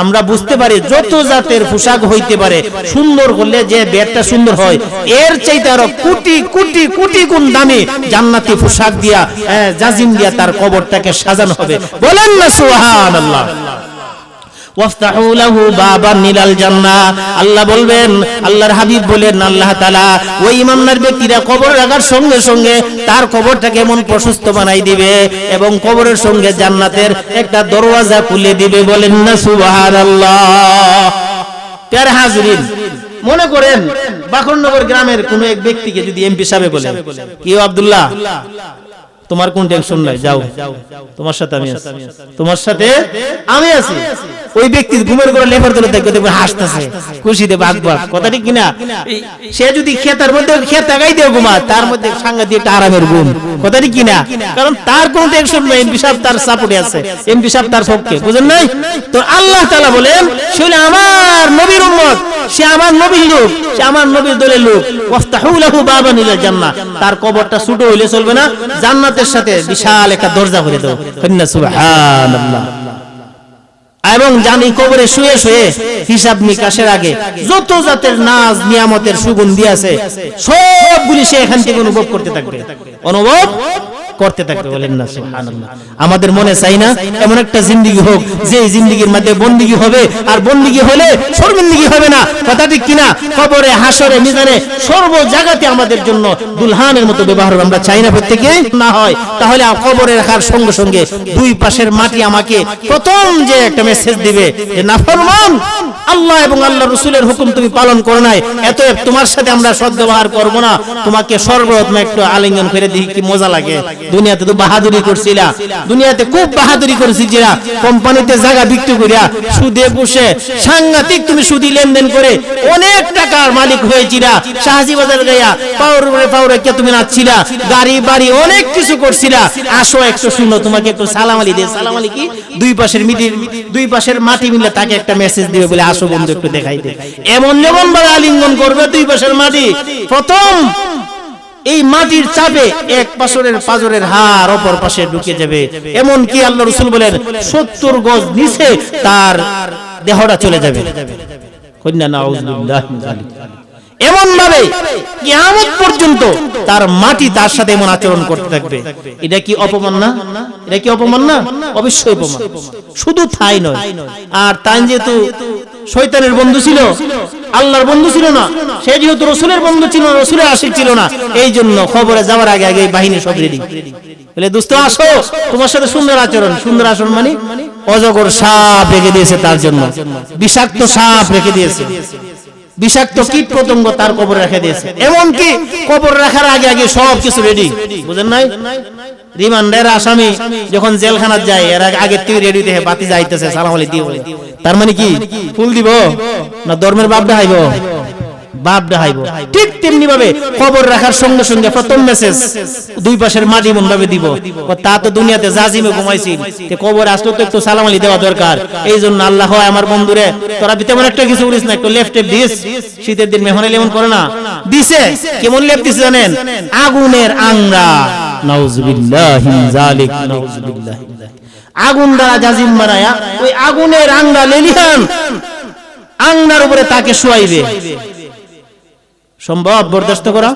আমরা বুঝতে পারি যত জাতের পোশাক হইতে পারে, সুন্দর করলে যে বেডটা সুন্দর হয়, এর চাইতে আরো কোটি কোটি কোটি গুণ দামি জান্নাতি পোশাক দিয়া জাজিম দিয়া তার কবরটাকে সাজানো হবে। বলেন না সুবহানাল্লাহ। ওয়াফতাহু লাহু বাবান ইলাল জান্নাহ, আল্লাহ বলবেন, আল্লাহর হাবিব বলেন, আল্লাহ তাআলা ওই ইমানদার ব্যক্তিরা কবর রাখার সঙ্গে সঙ্গে তার কবরটাকে এমন প্রশস্ত বানাই দিবে এবং কবরের সঙ্গে জান্নাতের একটা দরওয়াজা খুলে দিবে। বলেন না সুবহানাল্লাহ। প্যারা হাজরিন, মনে করেন বাকরনগর গ্রামের কোন এক ব্যক্তিকে যদি এমপি সাহেব বলেন, কি আব্দুল্লাহ তোমার কোন টেনশন নাই, যাও তোমার সাথে আমি আছি, তোমার সাথে আমি আছি, ওই ব্যক্তি ঘুমের করে লেফার ধরে দেখবে দেখবে হাসতেছে, খুশিতে বাগবাগ, কথা ঠিক কিনা? সে যদি খেতার মধ্যে খেত লাগাই দেয় ঘুমা, তার মধ্যে সাংঘাতিক একটা আরামের ঘুম, কথা ঠিক কিনা? কারণ তার কোন টেনশন নাই, এমপি সাহেব তার সাপোর্টে আছে, এমপি সাহেব তার পক্ষে, বুঝেন নাই? তো আল্লাহ তাআলা বলেন, সে হলো আমার নবীর উম্মত, সে আমার নবীর লোক, সে আমার নবীর দলের লোক। ওয়াফতাহু লাহু বাবান ইলাল জান্নাহ, তার কবরটা ছোট হইলে চলবে না, জান্নাতের সাথে বিশাল একটা দরজা করে দাও। সুবহানাল্লাহ। এবং জানি কবরে শুয়ে শুয়ে হিসাব নিকাশের আগে যত জাতের নাজ নিয়ামতের সুগন্ধি আছে সবগুলি সে এখান থেকে অনুভব করতে থাকবে, অনুভব করতে থাকবে। বলেন না সুবহানাল্লাহ। আমাদের মনে চাই না এমন একটা জিন্দেগি হোক যে জিন্দেগির মধ্যে বন্দেগী হবে, আর বন্দেগী হলে শর্মিন্দগি হবে না, কথা ঠিক কিনা? কবরে, হাসরে, মিজানে সর্ব জায়গাতে আমাদের জন্য দুলহানের মতো ব্যবহার হবে, আমরা চাই না প্রত্যেকে না হয়। তাহলে কবরে রাখার সঙ্গে সঙ্গে দুই পাশের মাটি আমাকে প্রথম যে একটা মেসেজ দিবে যে নাফরমান, আল্লাহ এবং আল্লাহ রাসূলের হুকুম তুমি পালন করো নাই, এতএব তোমার সাথে আমরা সদ্ব্যবহার করব না, তোমাকে সর্বপ্রথম একটু আলিঙ্গন করে দিই, কি মজা লাগে। দুনিয়াতে তো বাহাদুরি করছিলা, দুনিয়াতে খুব বাহাদুরি করেছিলা, কোম্পানিতে জায়গা বিক্রি করিয়া সুদে বসে সাংঘাতিক তুমি সুদি লেনদেন করে অনেক টাকার মালিক হয়েছিলা, শাহজি বাজার গায়া পাউরে কে তুমি নাচছিলা, গাড়ি বাড়ি অনেক কিছু করছিলা। আসো একটু শুনো, তোমাকে একটু সালাম আলী দে। সালাম আলী কি? দুই পাশের মাটি মিলে তাকে একটা মেসেজ দিবে বলে, আসো বন্ধু একটু দেখাই দে। এমন যেমন ভাবে আলিঙ্গন করবে দুই পাশের মাটি, প্রথম এই মাটির চাপে এক পাশরের পাজরের হাড় অপর পাশে ঢুকে যাবে। এমন কি আল্লাহ রাসূল বলেন 70 গজ নিচে তার দেহটা চলে যাবে। কন্যা নাউযুবিল্লাহ মিন যালিক। এমন ভাবে কিয়ামত পর্যন্ত তার মাটি তার সাথে এমন আচরণ করতে থাকবে। এটা কি অপমান না? এটা কি অপমান না? অবশ্যই অপমান। শুধু তাই নয়, আর তাই যেহেতু শয়তানের বন্ধু ছিল, আল্লাহর বন্ধু ছিল না, সে যেহেতু রাসূলের বন্ধু ছিল না, রাসূলের আশিক ছিল না, এই জন্য খবরে যাওয়ার আগে আগে বাহিনী সব রেডি বলে, দোস্ত আসো, তোমার সাথে সুন্দর আচরণ। সুন্দর আচরণ মানে অজগর সাপ রেখে দিয়েছে তার জন্য, বিষাক্ত সাপ রেখে দিয়েছে, বিষাক্ত কীট পতঙ্গ তার কবরে রেখে দিয়েছে। এমনকি কবর রাখার আগে আগে সব কিছু রেডি, বুঝেন নাই? রিমান্ডের আসামি যখন জেলখানাত যায়, এর আগে থেকে রেডি দেখে বাতি যাইতেছে, সালাম আলাইকুম দিব। তার মানে কি ফুল দিব না ধর্মের বাপ দেখাইব? বাপ দেখাইব। ঠিক তেমনি ভাবে কবর রাখার সঙ্গে সঙ্গে প্রথম মেসেজ দুই পাশের মাটি মন ভাবে দিব। তা তো দুনিয়াতে জাজিমে ঘুমাইছিল, কবর আসলে তো একটু সালাম আলী দেওয়া দরকার। এই জন্য আল্লাহ হয় আমার বন্ধুরে, তোরা তেমন একটা কিছু করিস না, একটু লেফট দিস। শীতের দিন মেহনে লেমন করে না, দিছে। কেমন লেপ দিছে জানেন? আগুনের আংরা। নাউযুবিল্লাহি মিন যালিক, নাউযুবিল্লাহি। আগুন দ্বারা জাজিম বানায়া ওই আগুনের আংরা লেলিহান আংরার উপরে তাকে শুয়াইবে। সম্ভব বরদাস্ত করা?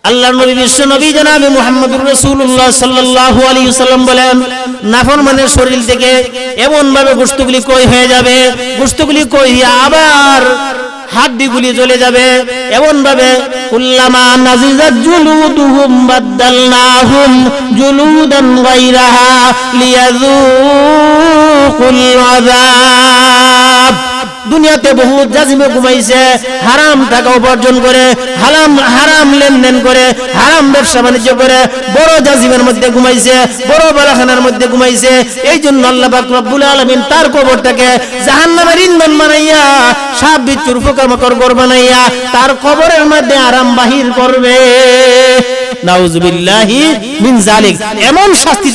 আল্লাহর নবী বিশ্ব নবী জনাবে মুহাম্মদুর রাসূলুল্লাহ সাল্লাল্লাহু আলাইহি ওয়াসাল্লাম বলেন, নাফরমানের শরীর থেকে এমন ভাবে গোশতগুলি কই হয়ে যাবে, গোশতগুলি কই আবার হাড্ডিগুলি জ্বলে যাবে এমন ভাবে, কুল্লামা নাজিজাত জুলুদুহুম বাদদালনাহুম জুলুদান গায়রাহা লিয়াযুকুল আযাব। দুনিয়াতে বহু জাজিমে ঘুমাইছে, হারাম টাকা উপার্জন করে, হারাম লেনদেন করে, হারাম ব্যবসা বাণিজ্য করে, বড় জাজিমের মধ্যে ঘুমাইছে, বড় বালাখানার মধ্যে ঘুমাইছে। এই জন্য আল্লাহ পাক রব্বুল আলামিন তার কবরটাকে জাহান্নামের ইন্ধন বানাইয়া, সাপ বিচ্ছুর পোকামাকড় ঘর বানাইয়া তার কবরের মধ্যে আরাম বাহির করবে। নাউযুবিল্লাহি মিন জালিক, এমন শাস্তি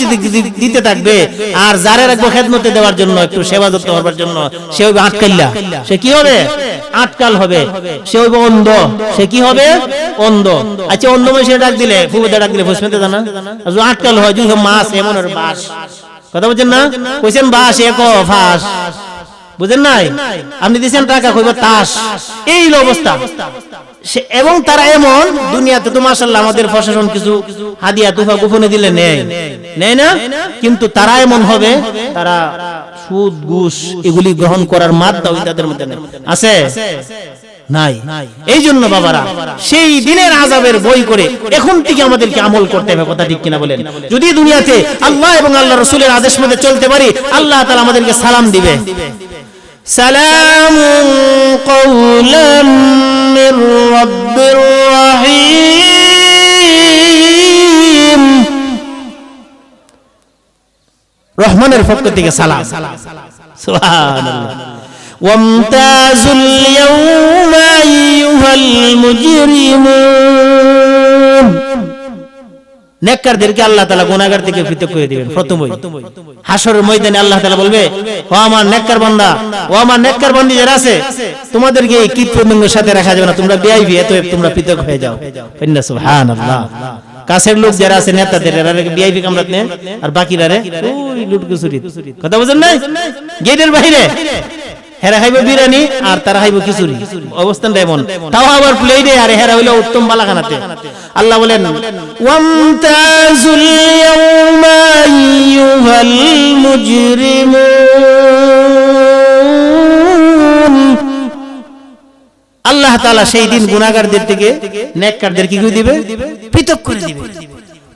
দিতে থাকবে। আর যারে রাখবো খেদমতে দেওয়ার জন্য, একটু সেবা যত্ন করবার জন্য, সে হইবে আটকাইলা, সে কি হবে? আটকাল হবে। সে হইবে অন্ধ, সে কি হবে? অন্ধ। আচ্ছা অন্ধ মানুষে ডাক দিলে, ফুবুদে ডাক দিলে ফুসমেতে জানা আটকাল হয়, যদি মাছ এমন ওর বাস, কথা বুঝছেন না? কইছেন বাস এক ফাঁস, বুঝেন নাই? আপনি দিচ্ছেন টাকা, কইব তাস, এই অবস্থা। এবং তারা এমন, দুনিয়াতে তো মাশাআল্লাহ আমাদের প্রশাসন কিছু হাদিয়া তুফা গোপনে দিলে নেয় না, কিন্তু তারা এমন হবে, তারা সুদ ঘুষ এগুলি গ্রহণ করার মাত্রা তাদের মধ্যে আছে নাই। এই জন্য বাবারা, সেই দিনের আযাবের বই করে এখন থেকে আমাদেরকে আমল করতে হবে, কথা ঠিক কিনা বলেন? যদি দুনিয়াতে আল্লাহ এবং আল্লাহ রাসূলের আদেশ মতে চলতে পারি, আল্লাহ তাআলা আমাদেরকে সালাম দিবে, সালামুন কওলাম মির রাব্বির রহিম, রহমানের পক্ষ থেকে সালাম। সুবহানাল্লাহ। ওয়ামতাজুল ইয়াওমা আইয়ুহাল মুজরিমুন, নেককারদেরকে আল্লাহ তাআলা গুনাহগার থেকে পৃথক করে দিবেন। প্রথমই হাশরের ময়দানে আল্লাহ তাআলা বলবে, ও আমার নেককার বান্দা, ও আমার নেককার বান্দি যারা আছে, তোমাদেরকে এই কীটপতঙ্গের সাথে রাখা যাবে না, তোমরা বেআইবি, অতএব তোমরা পৃথক হয়ে যাও। সুবহানাল্লাহ। কাছের লোক যারা আছে নেতাদের, এরা বিআইপি কামরাত নেন, আর বাকিরা রে ওই লুটকুচুরি, কথা বুঝেন না? গেটের বাইরে হেরা খাইব বিরিয়ানি আর তারা খাইব খিচুড়ি, অবস্থানটা এমন। তাও আবার প্লেটে, আর হেরা হইলো উত্তম বালাখানাতে। আল্লাহ বলেন, ওয়ামতাজুল ইয়াওমা আইয়ুহাল মুজরিমুন, আল্লাহ তাআলা সেই দিন গুনাহগারদের থেকে নেককারদের কি করে দিবে? পৃথক করে দিবে।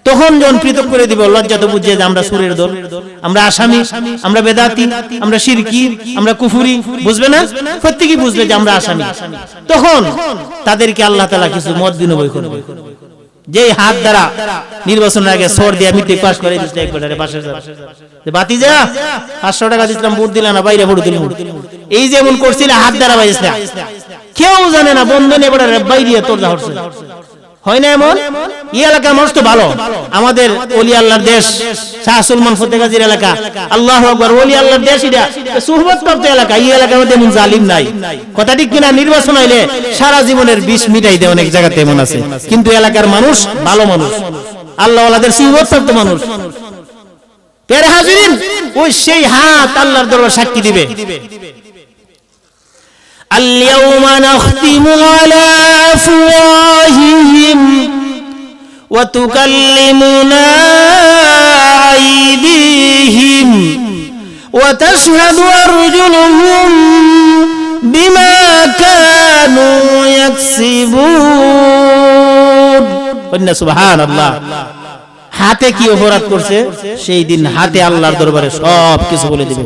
তখন যখন পৃথক করে দিবে, লজ্জা তো বুঝছে যে আমরা সুরের দল, আমরা আসামি, আমরা বেদাতি, আমরা শিরকি, আমরা কুফরি, বুঝবে না? প্রত্যেকেই বুঝবে যে আমরা আসামি। তখন তাদেরকে আল্লাহ তাআলা কিছু মত বিনিময় করবে। যেই হাত দ্বারা নির্বাচনের আগে সর দিয়া মিটে পাস করে দিচ্ছে একবারে পাশে যে বাতি যা 500 টাকা দিছিলাম, ভোট দিলা না, বাইরে ভোট দিলাম, এই যেমন করছিল হাত দ্বারা বাইছে, কেউ জানে না, বন্ধনে এবারে বাইরে তোর যা হচ্ছে, হয় না এমন? এই এলাকার মানুষ তো ভালো, আমাদের ওলি আল্লাহর দেশ, শাহ সুলমান ফতেগাজীর এলাকা, আল্লাহু আকবার, ওলি আল্লাহর দেশ, এটা সুহবতপ্রাপ্ত এলাকা। এই এলাকার মধ্যে এমন জালিম নাই, কথা ঠিক কিনা? নির্বাচন হইলে সারা জীবনের বিষ মিটাই দেয়, অনেক জায়গাতে এমন আছে, কিন্তু এলাকার মানুষ ভালো মানুষ, আল্লাহ ওয়ালাদের সুহবতপ্রাপ্ত মানুষ। প্যারে হাজিরিন, ওই সেই হাত আল্লাহর দরবারে সাক্ষী দিবে। اليوم نختم على أفواههم وتكلمنا أيديهم وتشهد أرجلهم بما كانوا يكسبون. قلنا سبحان الله. হাতে কি অপরাধ করছে, সেই দিন হাতে আল্লাহর দরবারে সব কিছু বলে দিবে।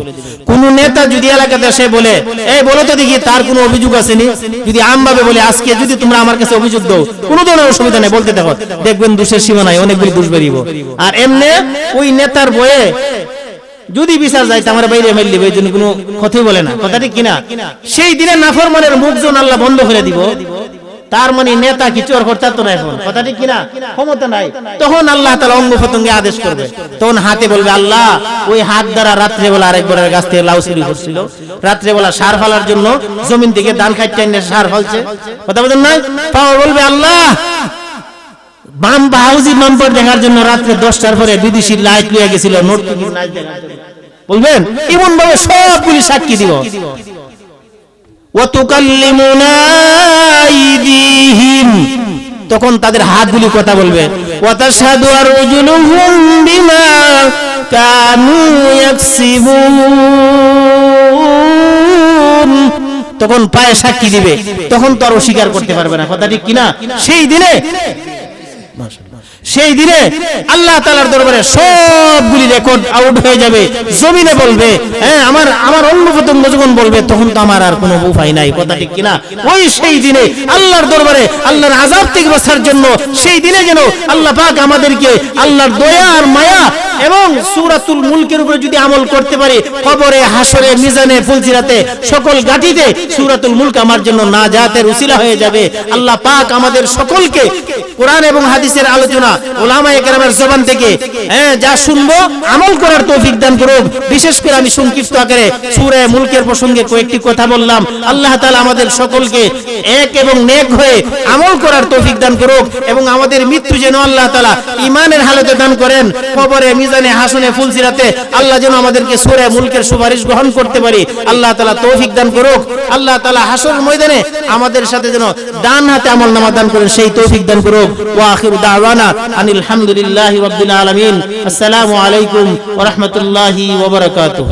কোন নেতা যদি এলাকাতে এসে বলে, এই বলো তো দেখি তার কোনো অভিযোগ আসেনি, যদি আমভাবে বলে আজকে যদি তোমরা আমার কাছে অভিযোগ দাও, কোনো ধরনের অসুবিধা নেই, বলতে দেখো, দেখবেন দোষের সীমা নাই, অনেকগুলি দোষ বেরিব। আর এমনি ওই নেতার বয়ে যদি বিচার যায় তো আমার বাইরে মেল দিবে, এই জন্য কোনো কথাই বলে না, কথা ঠিক কিনা? সেই দিনে নাফরমানের মুখজন আল্লাহ বন্ধ করে দিব। তার মানে নেতা কিছু আর করতে তো না, এখন কথা ঠিক কিনা? ক্ষমতা নাই। তখন আল্লাহ তাআলা অঙ্গ প্রত্যঙ্গে আদেশ করবে, তখন হাতে বলবে, আল্লাহ ওই হাত দ্বারা রাত্রেবেলা আরেকবারের গাছ থেকে লাউ চুরি করছিল, রাত্রেবেলা সার ফালার জন্য জমিন থেকে ধান খাইতে এনে সার ফলছে, কথা বলেন না? পাওয়া বলবে, আল্লাহ বাম বাউজি বাম্পার দেখার জন্য রাত্রে 10টার পরে বিদেশি লাইট লইয়া গেছিল, নোট নাচ দেখার জন্য, বলবেন এমন ভাবে সবগুলি সাক্ষী দিব। ওয়াতুকাল্লিমুনা আইদিহিম, তখন তাদের হাতগুলি কথা বলবে। ওয়াতাশহাদু আরজুলুহুম বিমা কানু ইয়াকসিবুন, তখন পায়ে সাক্ষী দিবে, তখন তো আর অস্বীকার করতে পারবে না, কথা ঠিক কিনা? সেই দিনে আল্লাহ তাআলার দরবারে সবগুলি রেকর্ড আউট হয়ে যাবে। জমিনে বলবে, হ্যাঁ আমার অন্য প্রথম যখন বলবে, তখন তো আমার আর কোনো উপায় নাই, কথা ঠিক কিনা? ওই সেই দিনে আল্লাহর দরবারে আল্লাহর আযাব থেকে বাঁচার জন্য, সেই দিনে যেন আল্লাহ পাক আমাদেরকে আল্লাহর দয়া আর মায়া এবং সূরাতুল মুলকের উপরে যদি আমল করতে পারি, কবরে, হাসরে, মিজানে, ফুলসিরাতে, সকল গাঠিতে সূরাতুল মুলক আমার জন্য নাজাতের উসিলা হয়ে যাবে। আল্লাহ পাক আমাদের সকলকে কোরআন এবং হাদিসের আলোচনা উলামায়ে কেরামের জবান থেকে যা শুনবো আমল করার তৌফিক দান করুক। বিশেষ করে আমি সংক্ষিপ্ত আকারে সূরা মুলকের প্রসঙ্গে কয়েকটি কথা বললাম। আল্লাহ তাআলা আমাদের সকলকে এক এবং নেক হয়ে আমল করার তৌফিক দান করুক এবং আমাদের মৃত্যু যেন আল্লাহ তাআলা ঈমানের হালতে দান করেন। কবরে, মিজানে, হাসনে, ফুলসিরাতে আল্লাহ যেন আমাদেরকে সূরা মুলকের সুপারিশ গ্রহণ করতে পারি, আল্লাহ তাআলা তৌফিক দান করুক। আল্লাহ তাআলা হাসরের ময়দানে আমাদের সাথে যেন ডান হাতে আমলনামা দান করেন, সেই তৌফিক দান করুক। ওয়া আখিরু দাওয়ানা আনিল হামদুলিল্লাহি রাব্বিল আলামিন। আসসালামু আলাইকুম ওয়া রাহমাতুল্লাহি ওয়া বারাকাতুহু।